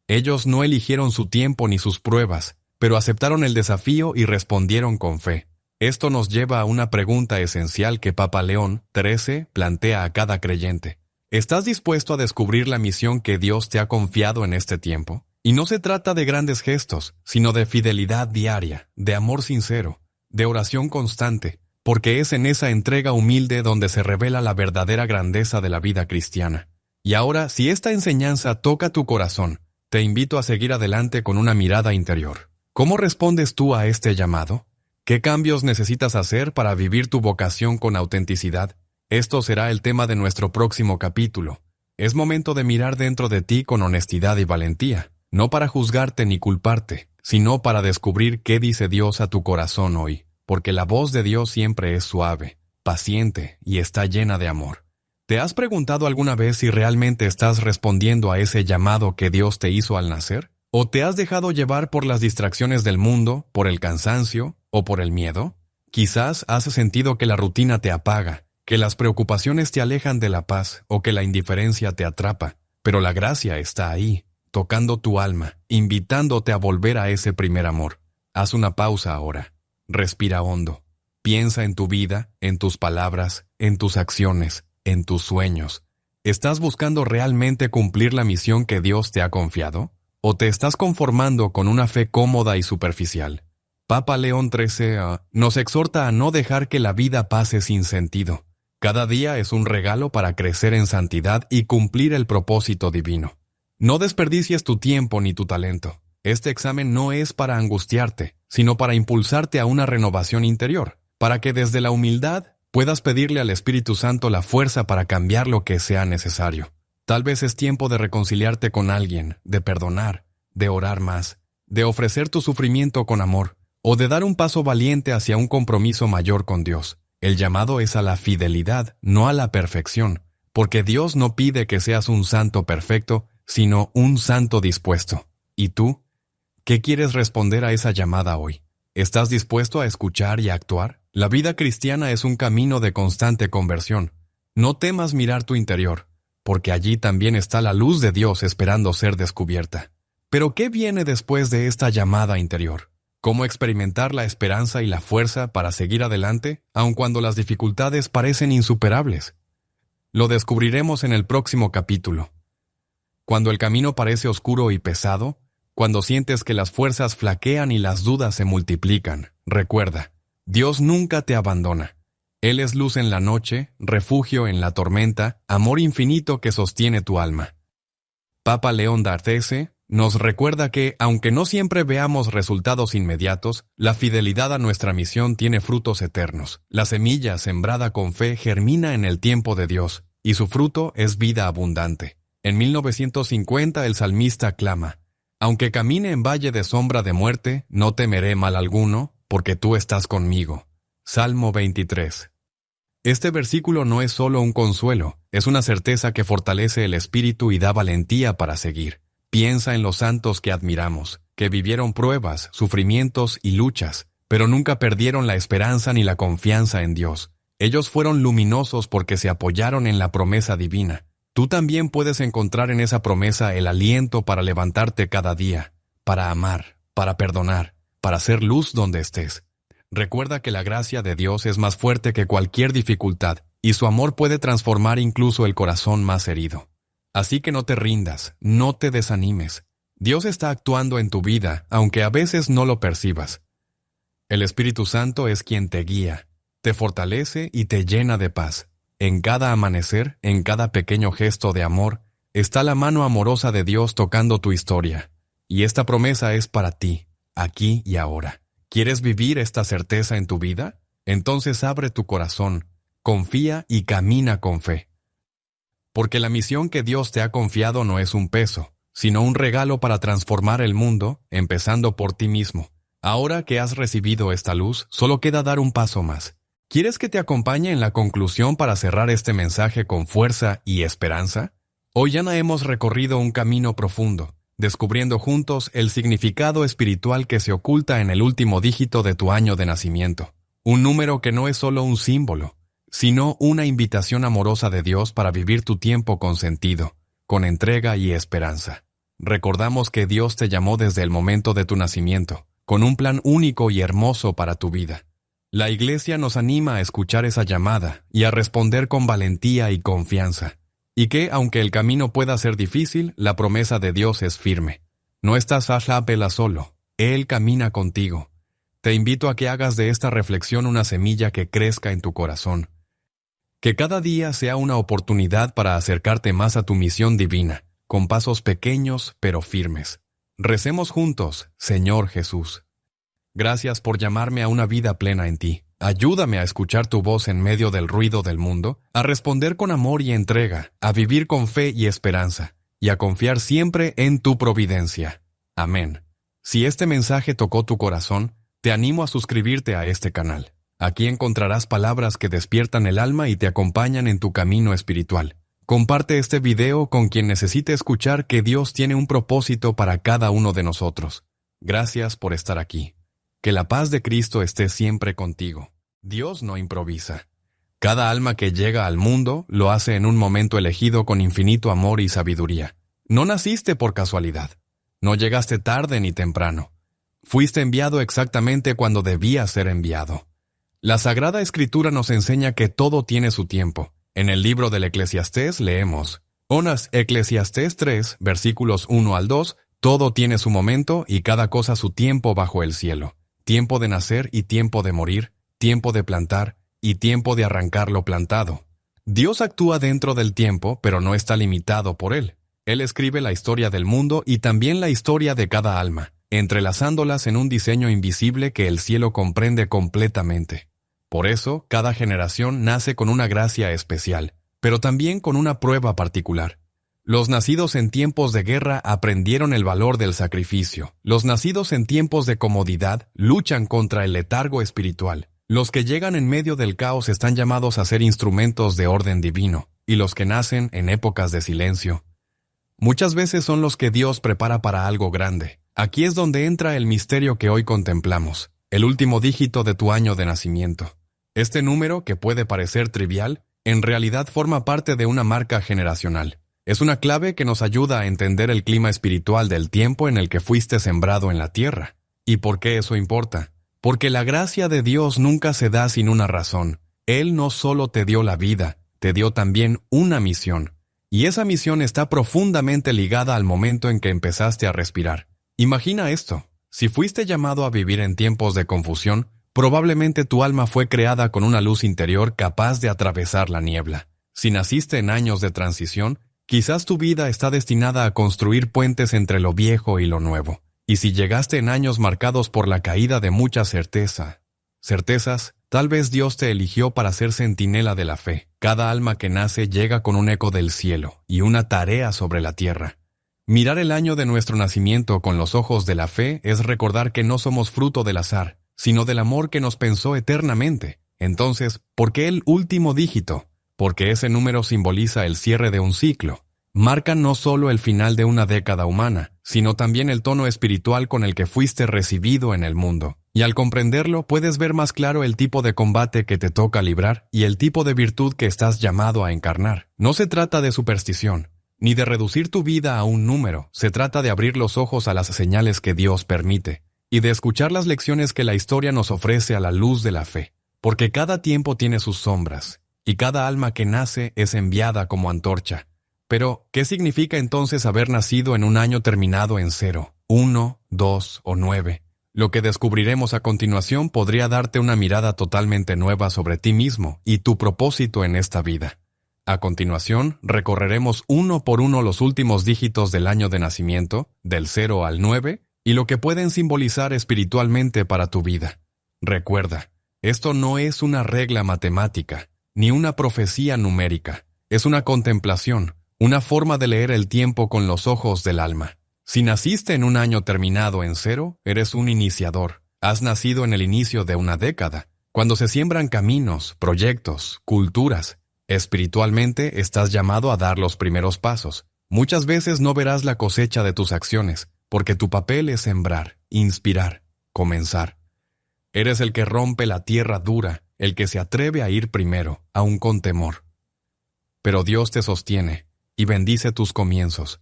Ellos no eligieron su tiempo ni sus pruebas, pero aceptaron el desafío y respondieron con fe. Esto nos lleva a una pregunta esencial que Papa León XIII plantea a cada creyente. ¿Estás dispuesto a descubrir la misión que Dios te ha confiado en este tiempo? Y no se trata de grandes gestos, sino de fidelidad diaria, de amor sincero, de oración constante, porque es en esa entrega humilde donde se revela la verdadera grandeza de la vida cristiana. Y ahora, si esta enseñanza toca tu corazón, te invito a seguir adelante con una mirada interior. ¿Cómo respondes tú a este llamado? ¿Qué cambios necesitas hacer para vivir tu vocación con autenticidad? Esto será el tema de nuestro próximo capítulo. Es momento de mirar dentro de ti con honestidad y valentía, no para juzgarte ni culparte, sino para descubrir qué dice Dios a tu corazón hoy, porque la voz de Dios siempre es suave, paciente y está llena de amor. ¿Te has preguntado alguna vez si realmente estás respondiendo a ese llamado que Dios te hizo al nacer? ¿O te has dejado llevar por las distracciones del mundo, por el cansancio o por el miedo? Quizás has sentido que la rutina te apaga, que las preocupaciones te alejan de la paz o que la indiferencia te atrapa, pero la gracia está ahí, tocando tu alma, invitándote a volver a ese primer amor. Haz una pausa ahora. Respira hondo. Piensa en tu vida, en tus palabras, en tus acciones, en tus sueños. ¿Estás buscando realmente cumplir la misión que Dios te ha confiado? ¿O te estás conformando con una fe cómoda y superficial? Papa León XIII nos exhorta a no dejar que la vida pase sin sentido. Cada día es un regalo para crecer en santidad y cumplir el propósito divino. No desperdicies tu tiempo ni tu talento. Este examen no es para angustiarte, sino para impulsarte a una renovación interior, para que desde la humildad puedas pedirle al Espíritu Santo la fuerza para cambiar lo que sea necesario. Tal vez es tiempo de reconciliarte con alguien, de perdonar, de orar más, de ofrecer tu sufrimiento con amor, o de dar un paso valiente hacia un compromiso mayor con Dios. El llamado es a la fidelidad, no a la perfección, porque Dios no pide que seas un santo perfecto, sino un santo dispuesto. ¿Y tú? ¿Qué quieres responder a esa llamada hoy? ¿Estás dispuesto a escuchar y a actuar? La vida cristiana es un camino de constante conversión. No temas mirar tu interior, porque allí también está la luz de Dios esperando ser descubierta. Pero ¿qué viene después de esta llamada interior? ¿Cómo experimentar la esperanza y la fuerza para seguir adelante, aun cuando las dificultades parecen insuperables? Lo descubriremos en el próximo capítulo. Cuando el camino parece oscuro y pesado, cuando sientes que las fuerzas flaquean y las dudas se multiplican, recuerda, Dios nunca te abandona. Él es luz en la noche, refugio en la tormenta, amor infinito que sostiene tu alma. Papa León XIII, nos recuerda que, aunque no siempre veamos resultados inmediatos, la fidelidad a nuestra misión tiene frutos eternos. La semilla sembrada con fe germina en el tiempo de Dios, y su fruto es vida abundante. En 1950 el salmista clama: «Aunque camine en valle de sombra de muerte, no temeré mal alguno, porque tú estás conmigo». Salmo 23. Este versículo no es solo un consuelo, es una certeza que fortalece el espíritu y da valentía para seguir. Piensa en los santos que admiramos, que vivieron pruebas, sufrimientos y luchas, pero nunca perdieron la esperanza ni la confianza en Dios. Ellos fueron luminosos porque se apoyaron en la promesa divina. Tú también puedes encontrar en esa promesa el aliento para levantarte cada día, para amar, para perdonar, para hacer luz donde estés. Recuerda que la gracia de Dios es más fuerte que cualquier dificultad, y su amor puede transformar incluso el corazón más herido. Así que no te rindas, no te desanimes. Dios está actuando en tu vida, aunque a veces no lo percibas. El Espíritu Santo es quien te guía, te fortalece y te llena de paz. En cada amanecer, en cada pequeño gesto de amor, está la mano amorosa de Dios tocando tu historia. Y esta promesa es para ti, aquí y ahora. ¿Quieres vivir esta certeza en tu vida? Entonces abre tu corazón, confía y camina con fe. Porque la misión que Dios te ha confiado no es un peso, sino un regalo para transformar el mundo, empezando por ti mismo. Ahora que has recibido esta luz, solo queda dar un paso más. ¿Quieres que te acompañe en la conclusión para cerrar este mensaje con fuerza y esperanza? Hoy ya hemos recorrido un camino profundo, descubriendo juntos el significado espiritual que se oculta en el último dígito de tu año de nacimiento. Un número que no es solo un símbolo, sino una invitación amorosa de Dios para vivir tu tiempo con sentido, con entrega y esperanza. Recordamos que Dios te llamó desde el momento de tu nacimiento, con un plan único y hermoso para tu vida. La Iglesia nos anima a escuchar esa llamada y a responder con valentía y confianza. Y que, aunque el camino pueda ser difícil, la promesa de Dios es firme. No estás a la vela solo, Él camina contigo. Te invito a que hagas de esta reflexión una semilla que crezca en tu corazón. Que cada día sea una oportunidad para acercarte más a tu misión divina, con pasos pequeños pero firmes. Recemos juntos, Señor Jesús. Gracias por llamarme a una vida plena en ti. Ayúdame a escuchar tu voz en medio del ruido del mundo, a responder con amor y entrega, a vivir con fe y esperanza, y a confiar siempre en tu providencia. Amén. Si este mensaje tocó tu corazón, te animo a suscribirte a este canal. Aquí encontrarás palabras que despiertan el alma y te acompañan en tu camino espiritual. Comparte este video con quien necesite escuchar que Dios tiene un propósito para cada uno de nosotros. Gracias por estar aquí. Que la paz de Cristo esté siempre contigo. Dios no improvisa. Cada alma que llega al mundo lo hace en un momento elegido con infinito amor y sabiduría. No naciste por casualidad. No llegaste tarde ni temprano. Fuiste enviado exactamente cuando debías ser enviado. La Sagrada Escritura nos enseña que todo tiene su tiempo. En el libro del Eclesiastés leemos: Onas Eclesiastés 3, versículos 1 al 2, todo tiene su momento y cada cosa su tiempo bajo el cielo. Tiempo de nacer y tiempo de morir, tiempo de plantar y tiempo de arrancar lo plantado. Dios actúa dentro del tiempo, pero no está limitado por él. Él escribe la historia del mundo y también la historia de cada alma, entrelazándolas en un diseño invisible que el cielo comprende completamente. Por eso, cada generación nace con una gracia especial, pero también con una prueba particular. Los nacidos en tiempos de guerra aprendieron el valor del sacrificio. Los nacidos en tiempos de comodidad luchan contra el letargo espiritual. Los que llegan en medio del caos están llamados a ser instrumentos de orden divino, y los que nacen en épocas de silencio muchas veces son los que Dios prepara para algo grande. Aquí es donde entra el misterio que hoy contemplamos, el último dígito de tu año de nacimiento. Este número, que puede parecer trivial, en realidad forma parte de una marca generacional. Es una clave que nos ayuda a entender el clima espiritual del tiempo en el que fuiste sembrado en la tierra. ¿Y por qué eso importa? Porque la gracia de Dios nunca se da sin una razón. Él no solo te dio la vida, te dio también una misión. Y esa misión está profundamente ligada al momento en que empezaste a respirar. Imagina esto. Si fuiste llamado a vivir en tiempos de confusión, probablemente tu alma fue creada con una luz interior capaz de atravesar la niebla. Si naciste en años de transición, Quizás tu vida está destinada a construir puentes entre lo viejo y lo nuevo. Y si llegaste en años marcados por la caída de mucha certezas, tal vez Dios te eligió para ser centinela de la fe. Cada alma que nace llega con un eco del cielo y una tarea sobre la tierra. Mirar el año de nuestro nacimiento con los ojos de la fe es recordar que no somos fruto del azar, sino del amor que nos pensó eternamente. Entonces, ¿por qué el último dígito? Porque ese número simboliza el cierre de un ciclo. Marca no solo el final de una década humana, sino también el tono espiritual con el que fuiste recibido en el mundo. Y al comprenderlo, puedes ver más claro el tipo de combate que te toca librar y el tipo de virtud que estás llamado a encarnar. No se trata de superstición, ni de reducir tu vida a un número. Se trata de abrir los ojos a las señales que Dios permite y de escuchar las lecciones que la historia nos ofrece a la luz de la fe. Porque cada tiempo tiene sus sombras, y cada alma que nace es enviada como antorcha. Pero, ¿qué significa entonces haber nacido en un año terminado en 0, 1, 2 o 9? Lo que descubriremos a continuación podría darte una mirada totalmente nueva sobre ti mismo y tu propósito en esta vida. A continuación, recorreremos uno por uno los últimos dígitos del año de nacimiento, del 0 al 9, y lo que pueden simbolizar espiritualmente para tu vida. Recuerda, esto no es una regla matemática, ni una profecía numérica. Es una contemplación, una forma de leer el tiempo con los ojos del alma. Si naciste en un año terminado en 0, eres un iniciador. Has nacido en el inicio de una década, cuando se siembran caminos, proyectos, culturas. Espiritualmente estás llamado a dar los primeros pasos. Muchas veces no verás la cosecha de tus acciones, porque tu papel es sembrar, inspirar, comenzar. Eres el que rompe la tierra dura, el que se atreve a ir primero, aun con temor. Pero Dios te sostiene y bendice tus comienzos.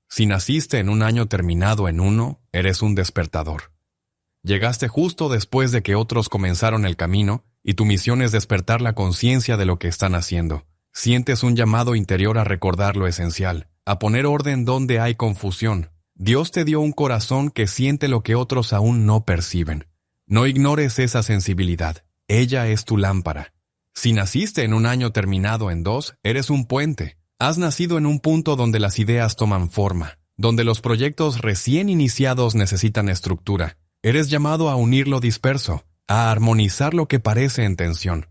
Si naciste en un año terminado en 1, eres un despertador. Llegaste justo después de que otros comenzaron el camino y tu misión es despertar la conciencia de lo que están haciendo. Sientes un llamado interior a recordar lo esencial, a poner orden donde hay confusión. Dios te dio un corazón que siente lo que otros aún no perciben. No ignores esa sensibilidad. Ella es tu lámpara. Si naciste en un año terminado en 2, eres un puente. Has nacido en un punto donde las ideas toman forma, donde los proyectos recién iniciados necesitan estructura. Eres llamado a unir lo disperso, a armonizar lo que parece en tensión.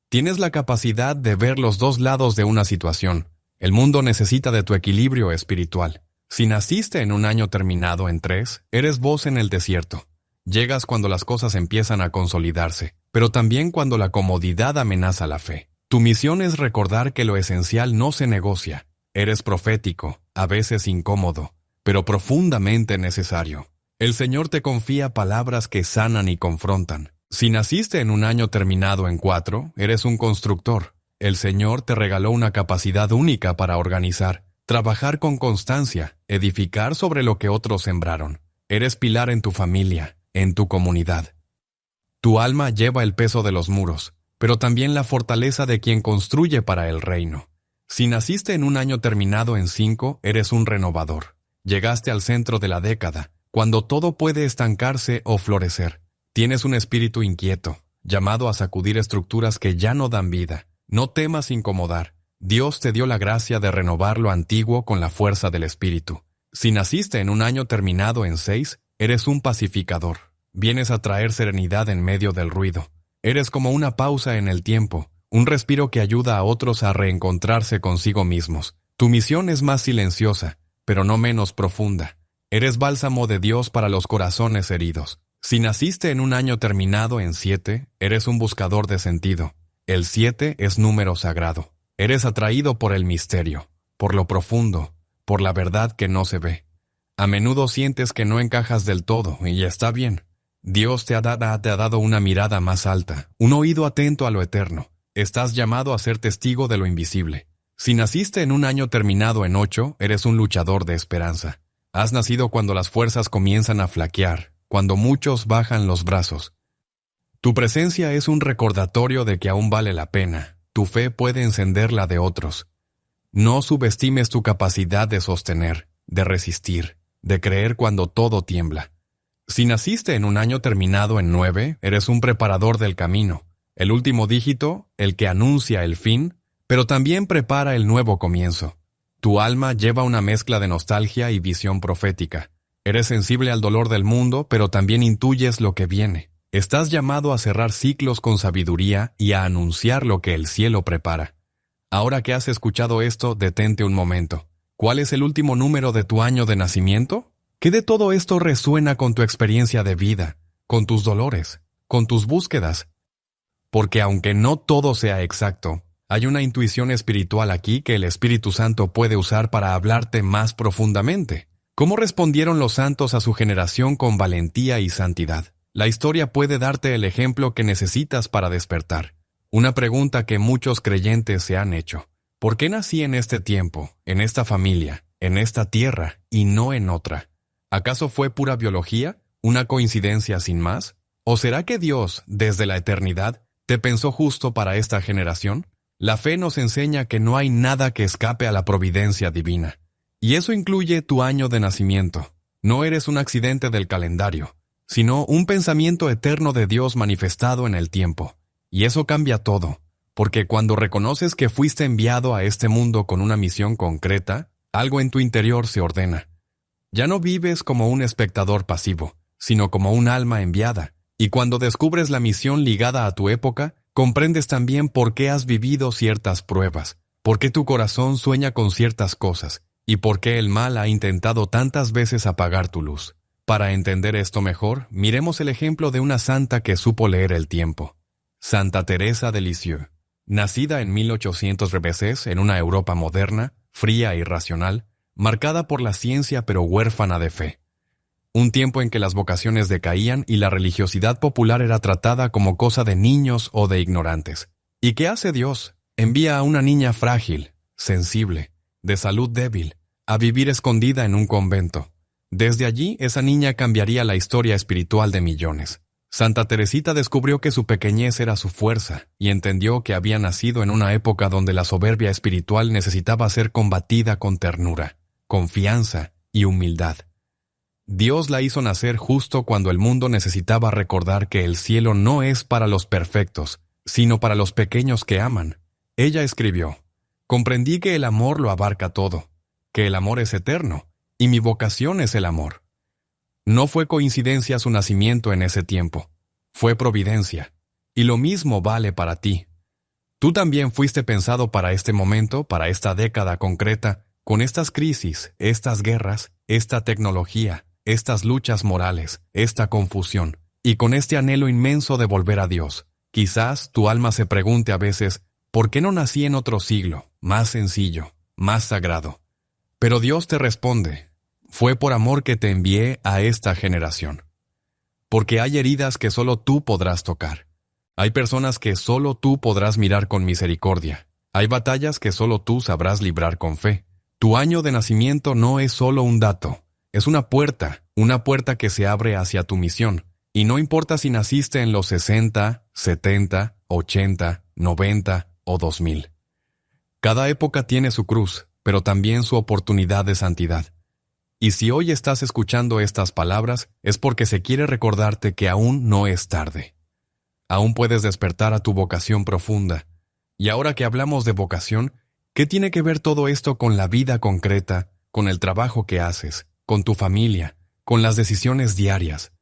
Tienes la capacidad de ver los dos lados de una situación. El mundo necesita de tu equilibrio espiritual. Si naciste en un año terminado en 3, eres voz en el desierto. Llegas cuando las cosas empiezan a consolidarse, pero también cuando la comodidad amenaza la fe. Tu misión es recordar que lo esencial no se negocia. Eres profético, a veces incómodo, pero profundamente necesario. El Señor te confía palabras que sanan y confrontan. Si naciste en un año terminado en 4, eres un constructor. El Señor te regaló una capacidad única para organizar, trabajar con constancia, edificar sobre lo que otros sembraron. Eres pilar en tu familia, en tu comunidad. Tu alma lleva el peso de los muros, pero también la fortaleza de quien construye para el reino. Si naciste en un año terminado en 5, eres un renovador. Llegaste al centro de la década, cuando todo puede estancarse o florecer. Tienes un espíritu inquieto, llamado a sacudir estructuras que ya no dan vida. No temas incomodar. Dios te dio la gracia de renovar lo antiguo con la fuerza del espíritu. Si naciste en un año terminado en 6, eres un pacificador. Vienes a traer serenidad en medio del ruido. Eres como una pausa en el tiempo, un respiro que ayuda a otros a reencontrarse consigo mismos. Tu misión es más silenciosa, pero no menos profunda. Eres bálsamo de Dios para los corazones heridos. Si naciste en un año terminado en 7, eres un buscador de sentido. El 7 es número sagrado. Eres atraído por el misterio, por lo profundo, por la verdad que no se ve. A menudo sientes que no encajas del todo, y está bien. Dios te ha dado una mirada más alta, un oído atento a lo eterno. Estás llamado a ser testigo de lo invisible. Si naciste en un año terminado en 8, eres un luchador de esperanza. Has nacido cuando las fuerzas comienzan a flaquear, cuando muchos bajan los brazos. Tu presencia es un recordatorio de que aún vale la pena. Tu fe puede encender la de otros. No subestimes tu capacidad de sostener, de resistir, de creer cuando todo tiembla. Si naciste en un año terminado en 9, eres un preparador del camino. El último dígito, el que anuncia el fin, pero también prepara el nuevo comienzo. Tu alma lleva una mezcla de nostalgia y visión profética. Eres sensible al dolor del mundo, pero también intuyes lo que viene. Estás llamado a cerrar ciclos con sabiduría y a anunciar lo que el cielo prepara. Ahora que has escuchado esto, detente un momento. ¿Cuál es el último número de tu año de nacimiento? ¿Qué de todo esto resuena con tu experiencia de vida, con tus dolores, con tus búsquedas? Porque aunque no todo sea exacto, hay una intuición espiritual aquí que el Espíritu Santo puede usar para hablarte más profundamente. ¿Cómo respondieron los santos a su generación con valentía y santidad? La historia puede darte el ejemplo que necesitas para despertar. Una pregunta que muchos creyentes se han hecho. ¿Por qué nací en este tiempo, en esta familia, en esta tierra y no en otra? ¿Acaso fue pura biología? ¿Una coincidencia sin más? ¿O será que Dios, desde la eternidad, te pensó justo para esta generación? La fe nos enseña que no hay nada que escape a la providencia divina. Y eso incluye tu año de nacimiento. No eres un accidente del calendario, sino un pensamiento eterno de Dios manifestado en el tiempo. Y eso cambia todo, porque cuando reconoces que fuiste enviado a este mundo con una misión concreta, algo en tu interior se ordena. Ya no vives como un espectador pasivo, sino como un alma enviada. Y cuando descubres la misión ligada a tu época, comprendes también por qué has vivido ciertas pruebas, por qué tu corazón sueña con ciertas cosas, y por qué el mal ha intentado tantas veces apagar tu luz. Para entender esto mejor, miremos el ejemplo de una santa que supo leer el tiempo. Santa Teresa de Lisieux. Nacida en 1800 en una Europa moderna, fría y racional, marcada por la ciencia pero huérfana de fe. Un tiempo en que las vocaciones decaían y la religiosidad popular era tratada como cosa de niños o de ignorantes. ¿Y qué hace Dios? Envía a una niña frágil, sensible, de salud débil, a vivir escondida en un convento. Desde allí, esa niña cambiaría la historia espiritual de millones. Santa Teresita descubrió que su pequeñez era su fuerza y entendió que había nacido en una época donde la soberbia espiritual necesitaba ser combatida con ternura, confianza y humildad. Dios la hizo nacer justo cuando el mundo necesitaba recordar que el cielo no es para los perfectos, sino para los pequeños que aman. Ella escribió: «Comprendí que el amor lo abarca todo, que el amor es eterno, y mi vocación es el amor». No fue coincidencia su nacimiento en ese tiempo, fue providencia, y lo mismo vale para ti. Tú también fuiste pensado para este momento, para esta década concreta, con estas crisis, estas guerras, esta tecnología, estas luchas morales, esta confusión, y con este anhelo inmenso de volver a Dios. Quizás tu alma se pregunte a veces, ¿por qué no nací en otro siglo, más sencillo, más sagrado? Pero Dios te responde: fue por amor que te envié a esta generación. Porque hay heridas que solo tú podrás tocar. Hay personas que solo tú podrás mirar con misericordia. Hay batallas que solo tú sabrás librar con fe. Tu año de nacimiento no es solo un dato, es una puerta que se abre hacia tu misión. Y no importa si naciste en los 60, 70, 80, 90 o 2000. Cada época tiene su cruz, pero también su oportunidad de santidad. Y si hoy estás escuchando estas palabras, es porque se quiere recordarte que aún no es tarde. Aún puedes despertar a tu vocación profunda. Y ahora que hablamos de vocación, ¿qué tiene que ver todo esto con la vida concreta, con el trabajo que haces, con tu familia, con las decisiones diarias?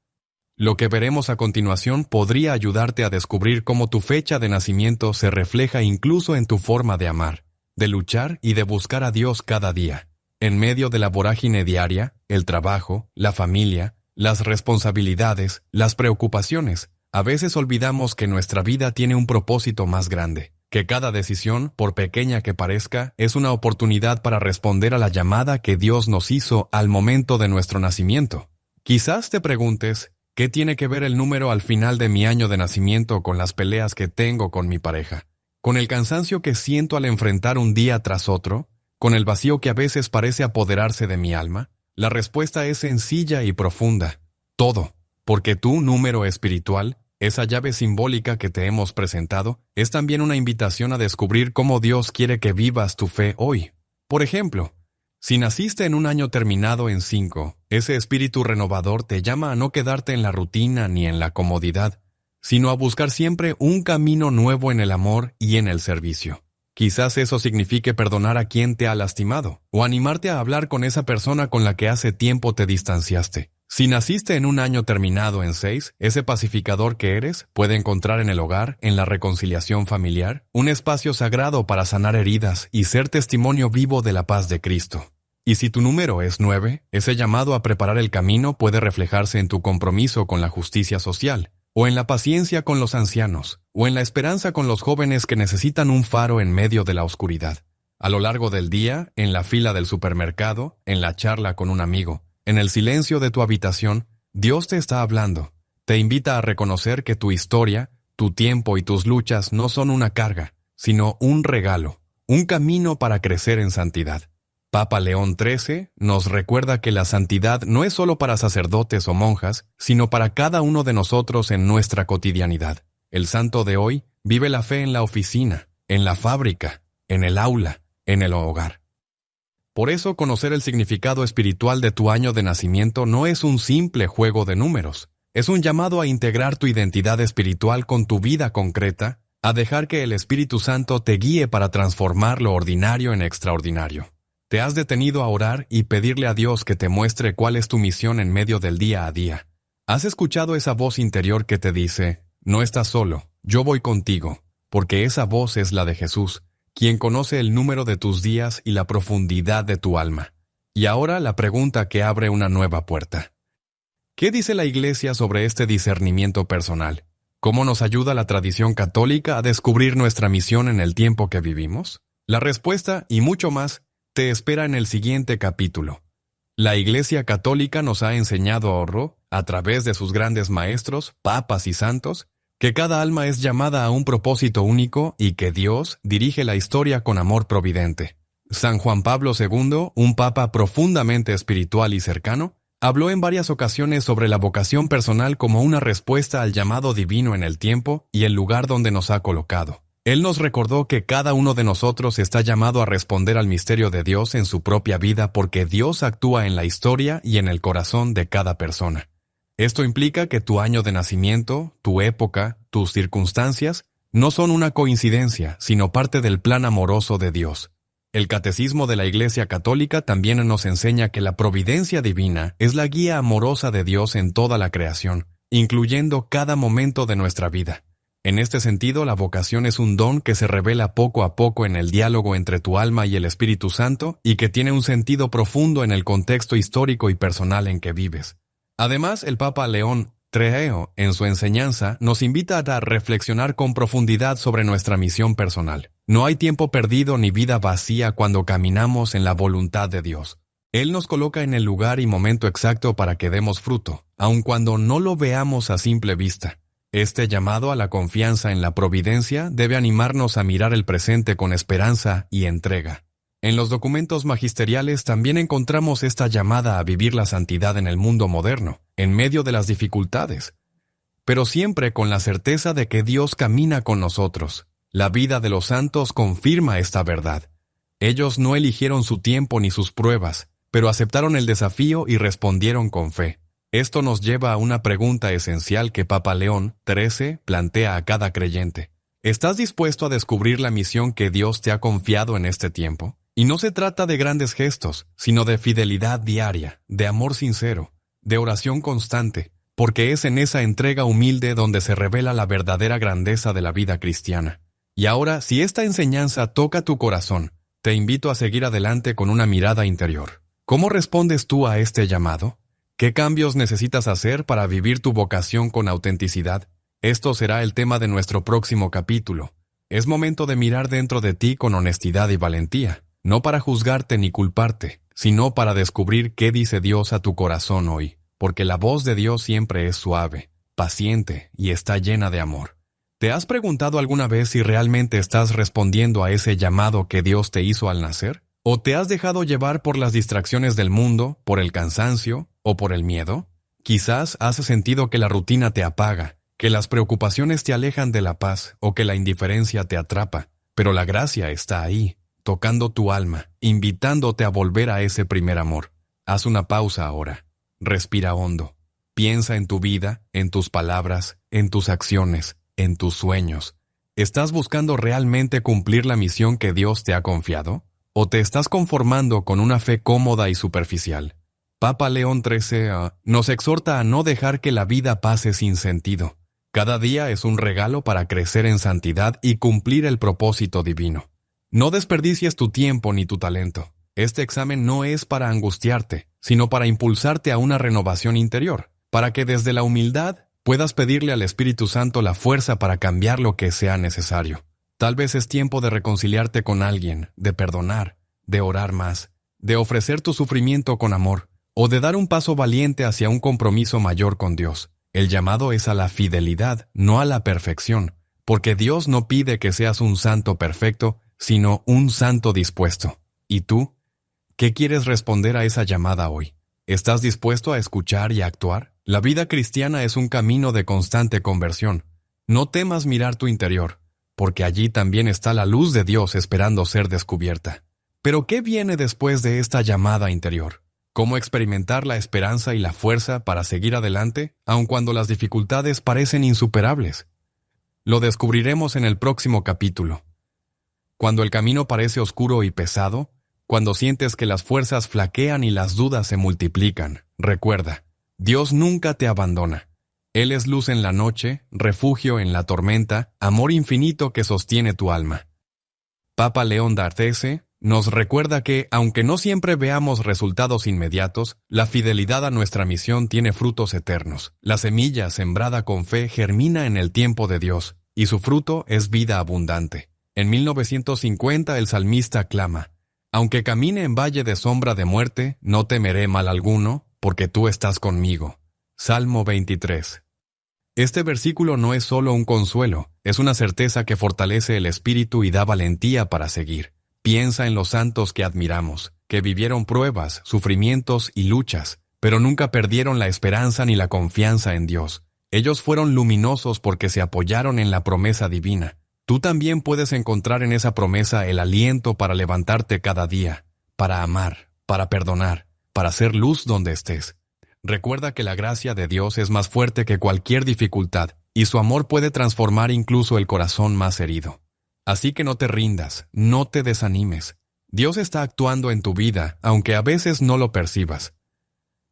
Lo que veremos a continuación podría ayudarte a descubrir cómo tu fecha de nacimiento se refleja incluso en tu forma de amar, de luchar y de buscar a Dios cada día. En medio de la vorágine diaria, el trabajo, la familia, las responsabilidades, las preocupaciones, a veces olvidamos que nuestra vida tiene un propósito más grande, que cada decisión, por pequeña que parezca, es una oportunidad para responder a la llamada que Dios nos hizo al momento de nuestro nacimiento. Quizás te preguntes, ¿qué tiene que ver el número al final de mi año de nacimiento con las peleas que tengo con mi pareja? ¿Con el cansancio que siento al enfrentar un día tras otro? ¿Con el vacío que a veces parece apoderarse de mi alma? La respuesta es sencilla y profunda. Todo, porque tu número espiritual, esa llave simbólica que te hemos presentado, es también una invitación a descubrir cómo Dios quiere que vivas tu fe hoy. Por ejemplo, si naciste en un año terminado en 5, ese espíritu renovador te llama a no quedarte en la rutina ni en la comodidad, sino a buscar siempre un camino nuevo en el amor y en el servicio. Quizás eso signifique perdonar a quien te ha lastimado, o animarte a hablar con esa persona con la que hace tiempo te distanciaste. Si naciste en un año terminado en 6, ese pacificador que eres puede encontrar en el hogar, en la reconciliación familiar, un espacio sagrado para sanar heridas y ser testimonio vivo de la paz de Cristo. Y si tu número es 9, ese llamado a preparar el camino puede reflejarse en tu compromiso con la justicia social, o en la paciencia con los ancianos, o en la esperanza con los jóvenes que necesitan un faro en medio de la oscuridad. A lo largo del día, en la fila del supermercado, en la charla con un amigo, en el silencio de tu habitación, Dios te está hablando. Te invita a reconocer que tu historia, tu tiempo y tus luchas no son una carga, sino un regalo, un camino para crecer en santidad. Papa León XIII nos recuerda que la santidad no es solo para sacerdotes o monjas, sino para cada uno de nosotros en nuestra cotidianidad. El santo de hoy vive la fe en la oficina, en la fábrica, en el aula, en el hogar. Por eso, conocer el significado espiritual de tu año de nacimiento no es un simple juego de números. Es un llamado a integrar tu identidad espiritual con tu vida concreta, a dejar que el Espíritu Santo te guíe para transformar lo ordinario en extraordinario. ¿Te has detenido a orar y pedirle a Dios que te muestre cuál es tu misión en medio del día a día? ¿Has escuchado esa voz interior que te dice, no estás solo, yo voy contigo? Porque esa voz es la de Jesús, quien conoce el número de tus días y la profundidad de tu alma. Y ahora la pregunta que abre una nueva puerta. ¿Qué dice la Iglesia sobre este discernimiento personal? ¿Cómo nos ayuda la tradición católica a descubrir nuestra misión en el tiempo que vivimos? La respuesta, y mucho más, te espera en el siguiente capítulo. La Iglesia Católica nos ha enseñado, a través de sus grandes maestros, papas y santos, que cada alma es llamada a un propósito único y que Dios dirige la historia con amor providente. San Juan Pablo II, un papa profundamente espiritual y cercano, habló en varias ocasiones sobre la vocación personal como una respuesta al llamado divino en el tiempo y el lugar donde nos ha colocado. Él nos recordó que cada uno de nosotros está llamado a responder al misterio de Dios en su propia vida porque Dios actúa en la historia y en el corazón de cada persona. Esto implica que tu año de nacimiento, tu época, tus circunstancias, no son una coincidencia, sino parte del plan amoroso de Dios. El Catecismo de la Iglesia Católica también nos enseña que la providencia divina es la guía amorosa de Dios en toda la creación, incluyendo cada momento de nuestra vida. En este sentido, la vocación es un don que se revela poco a poco en el diálogo entre tu alma y el Espíritu Santo y que tiene un sentido profundo en el contexto histórico y personal en que vives. Además, el Papa León XIII, en su enseñanza, nos invita a reflexionar con profundidad sobre nuestra misión personal. No hay tiempo perdido ni vida vacía cuando caminamos en la voluntad de Dios. Él nos coloca en el lugar y momento exacto para que demos fruto, aun cuando no lo veamos a simple vista. Este llamado a la confianza en la providencia debe animarnos a mirar el presente con esperanza y entrega. En los documentos magisteriales también encontramos esta llamada a vivir la santidad en el mundo moderno, en medio de las dificultades, pero siempre con la certeza de que Dios camina con nosotros. La vida de los santos confirma esta verdad. Ellos no eligieron su tiempo ni sus pruebas, pero aceptaron el desafío y respondieron con fe. Esto nos lleva a una pregunta esencial que Papa León XIII plantea a cada creyente. ¿Estás dispuesto a descubrir la misión que Dios te ha confiado en este tiempo? Y no se trata de grandes gestos, sino de fidelidad diaria, de amor sincero, de oración constante, porque es en esa entrega humilde donde se revela la verdadera grandeza de la vida cristiana. Y ahora, si esta enseñanza toca tu corazón, te invito a seguir adelante con una mirada interior. ¿Cómo respondes tú a este llamado? ¿Qué cambios necesitas hacer para vivir tu vocación con autenticidad? Esto será el tema de nuestro próximo capítulo. Es momento de mirar dentro de ti con honestidad y valentía, no para juzgarte ni culparte, sino para descubrir qué dice Dios a tu corazón hoy, porque la voz de Dios siempre es suave, paciente y está llena de amor. ¿Te has preguntado alguna vez si realmente estás respondiendo a ese llamado que Dios te hizo al nacer? ¿O te has dejado llevar por las distracciones del mundo, por el cansancio o por el miedo? Quizás has sentido que la rutina te apaga, que las preocupaciones te alejan de la paz o que la indiferencia te atrapa, pero la gracia está ahí, tocando tu alma, invitándote a volver a ese primer amor. Haz una pausa ahora. Respira hondo. Piensa en tu vida, en tus palabras, en tus acciones, en tus sueños. ¿Estás buscando realmente cumplir la misión que Dios te ha confiado? ¿O te estás conformando con una fe cómoda y superficial? Papa León XIII nos exhorta a no dejar que la vida pase sin sentido. Cada día es un regalo para crecer en santidad y cumplir el propósito divino. No desperdicies tu tiempo ni tu talento. Este examen no es para angustiarte, sino para impulsarte a una renovación interior, para que desde la humildad puedas pedirle al Espíritu Santo la fuerza para cambiar lo que sea necesario. Tal vez es tiempo de reconciliarte con alguien, de perdonar, de orar más, de ofrecer tu sufrimiento con amor, o de dar un paso valiente hacia un compromiso mayor con Dios. El llamado es a la fidelidad, no a la perfección, porque Dios no pide que seas un santo perfecto, sino un santo dispuesto. ¿Y tú? ¿Qué quieres responder a esa llamada hoy? ¿Estás dispuesto a escuchar y a actuar? La vida cristiana es un camino de constante conversión. No temas mirar tu interior, porque allí también está la luz de Dios esperando ser descubierta. Pero ¿qué viene después de esta llamada interior? ¿Cómo experimentar la esperanza y la fuerza para seguir adelante, aun cuando las dificultades parecen insuperables? Lo descubriremos en el próximo capítulo. Cuando el camino parece oscuro y pesado, cuando sientes que las fuerzas flaquean y las dudas se multiplican, recuerda, Dios nunca te abandona. Él es luz en la noche, refugio en la tormenta, amor infinito que sostiene tu alma. Papa León XIII nos recuerda que, aunque no siempre veamos resultados inmediatos, la fidelidad a nuestra misión tiene frutos eternos. La semilla sembrada con fe germina en el tiempo de Dios, y su fruto es vida abundante. En 1950 el salmista clama: «Aunque camine en valle de sombra de muerte, no temeré mal alguno, porque tú estás conmigo». Salmo 23. Este versículo no es solo un consuelo, es una certeza que fortalece el espíritu y da valentía para seguir. Piensa en los santos que admiramos, que vivieron pruebas, sufrimientos y luchas, pero nunca perdieron la esperanza ni la confianza en Dios. Ellos fueron luminosos porque se apoyaron en la promesa divina. Tú también puedes encontrar en esa promesa el aliento para levantarte cada día, para amar, para perdonar, para hacer luz donde estés. Recuerda que la gracia de Dios es más fuerte que cualquier dificultad, y su amor puede transformar incluso el corazón más herido. Así que no te rindas, no te desanimes. Dios está actuando en tu vida, aunque a veces no lo percibas.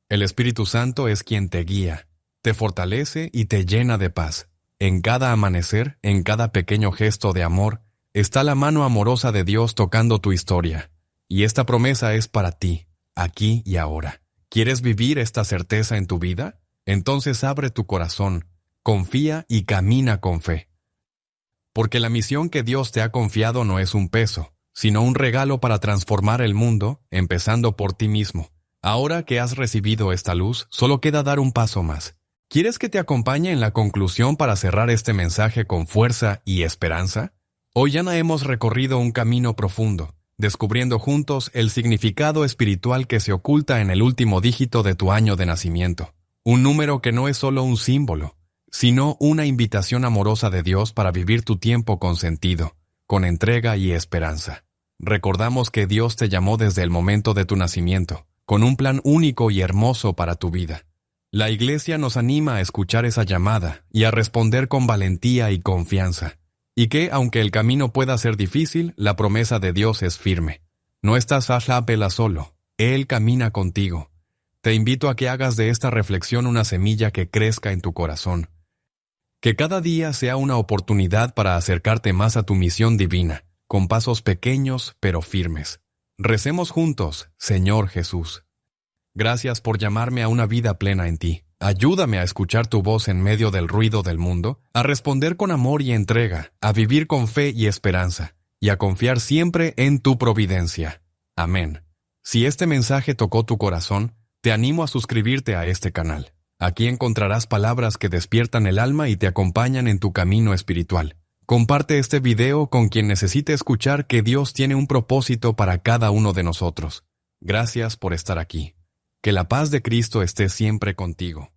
El Espíritu Santo es quien te guía, te fortalece y te llena de paz. En cada amanecer, en cada pequeño gesto de amor, está la mano amorosa de Dios tocando tu historia. Y esta promesa es para ti, aquí y ahora. ¿Quieres vivir esta certeza en tu vida? Entonces abre tu corazón, confía y camina con fe. Porque la misión que Dios te ha confiado no es un peso, sino un regalo para transformar el mundo, empezando por ti mismo. Ahora que has recibido esta luz, solo queda dar un paso más. ¿Quieres que te acompañe en la conclusión para cerrar este mensaje con fuerza y esperanza? Hoy ya hemos recorrido un camino profundo, descubriendo juntos el significado espiritual que se oculta en el último dígito de tu año de nacimiento. Un número que no es solo un símbolo, sino una invitación amorosa de Dios para vivir tu tiempo con sentido, con entrega y esperanza. Recordamos que Dios te llamó desde el momento de tu nacimiento, con un plan único y hermoso para tu vida. La Iglesia nos anima a escuchar esa llamada y a responder con valentía y confianza. Y que, aunque el camino pueda ser difícil, la promesa de Dios es firme. No estás a la vela solo, Él camina contigo. Te invito a que hagas de esta reflexión una semilla que crezca en tu corazón. Que cada día sea una oportunidad para acercarte más a tu misión divina, con pasos pequeños pero firmes. Recemos juntos, Señor Jesús. Gracias por llamarme a una vida plena en ti. Ayúdame a escuchar tu voz en medio del ruido del mundo, a responder con amor y entrega, a vivir con fe y esperanza, y a confiar siempre en tu providencia. Amén. Si este mensaje tocó tu corazón, te animo a suscribirte a este canal. Aquí encontrarás palabras que despiertan el alma y te acompañan en tu camino espiritual. Comparte este video con quien necesite escuchar que Dios tiene un propósito para cada uno de nosotros. Gracias por estar aquí. Que la paz de Cristo esté siempre contigo.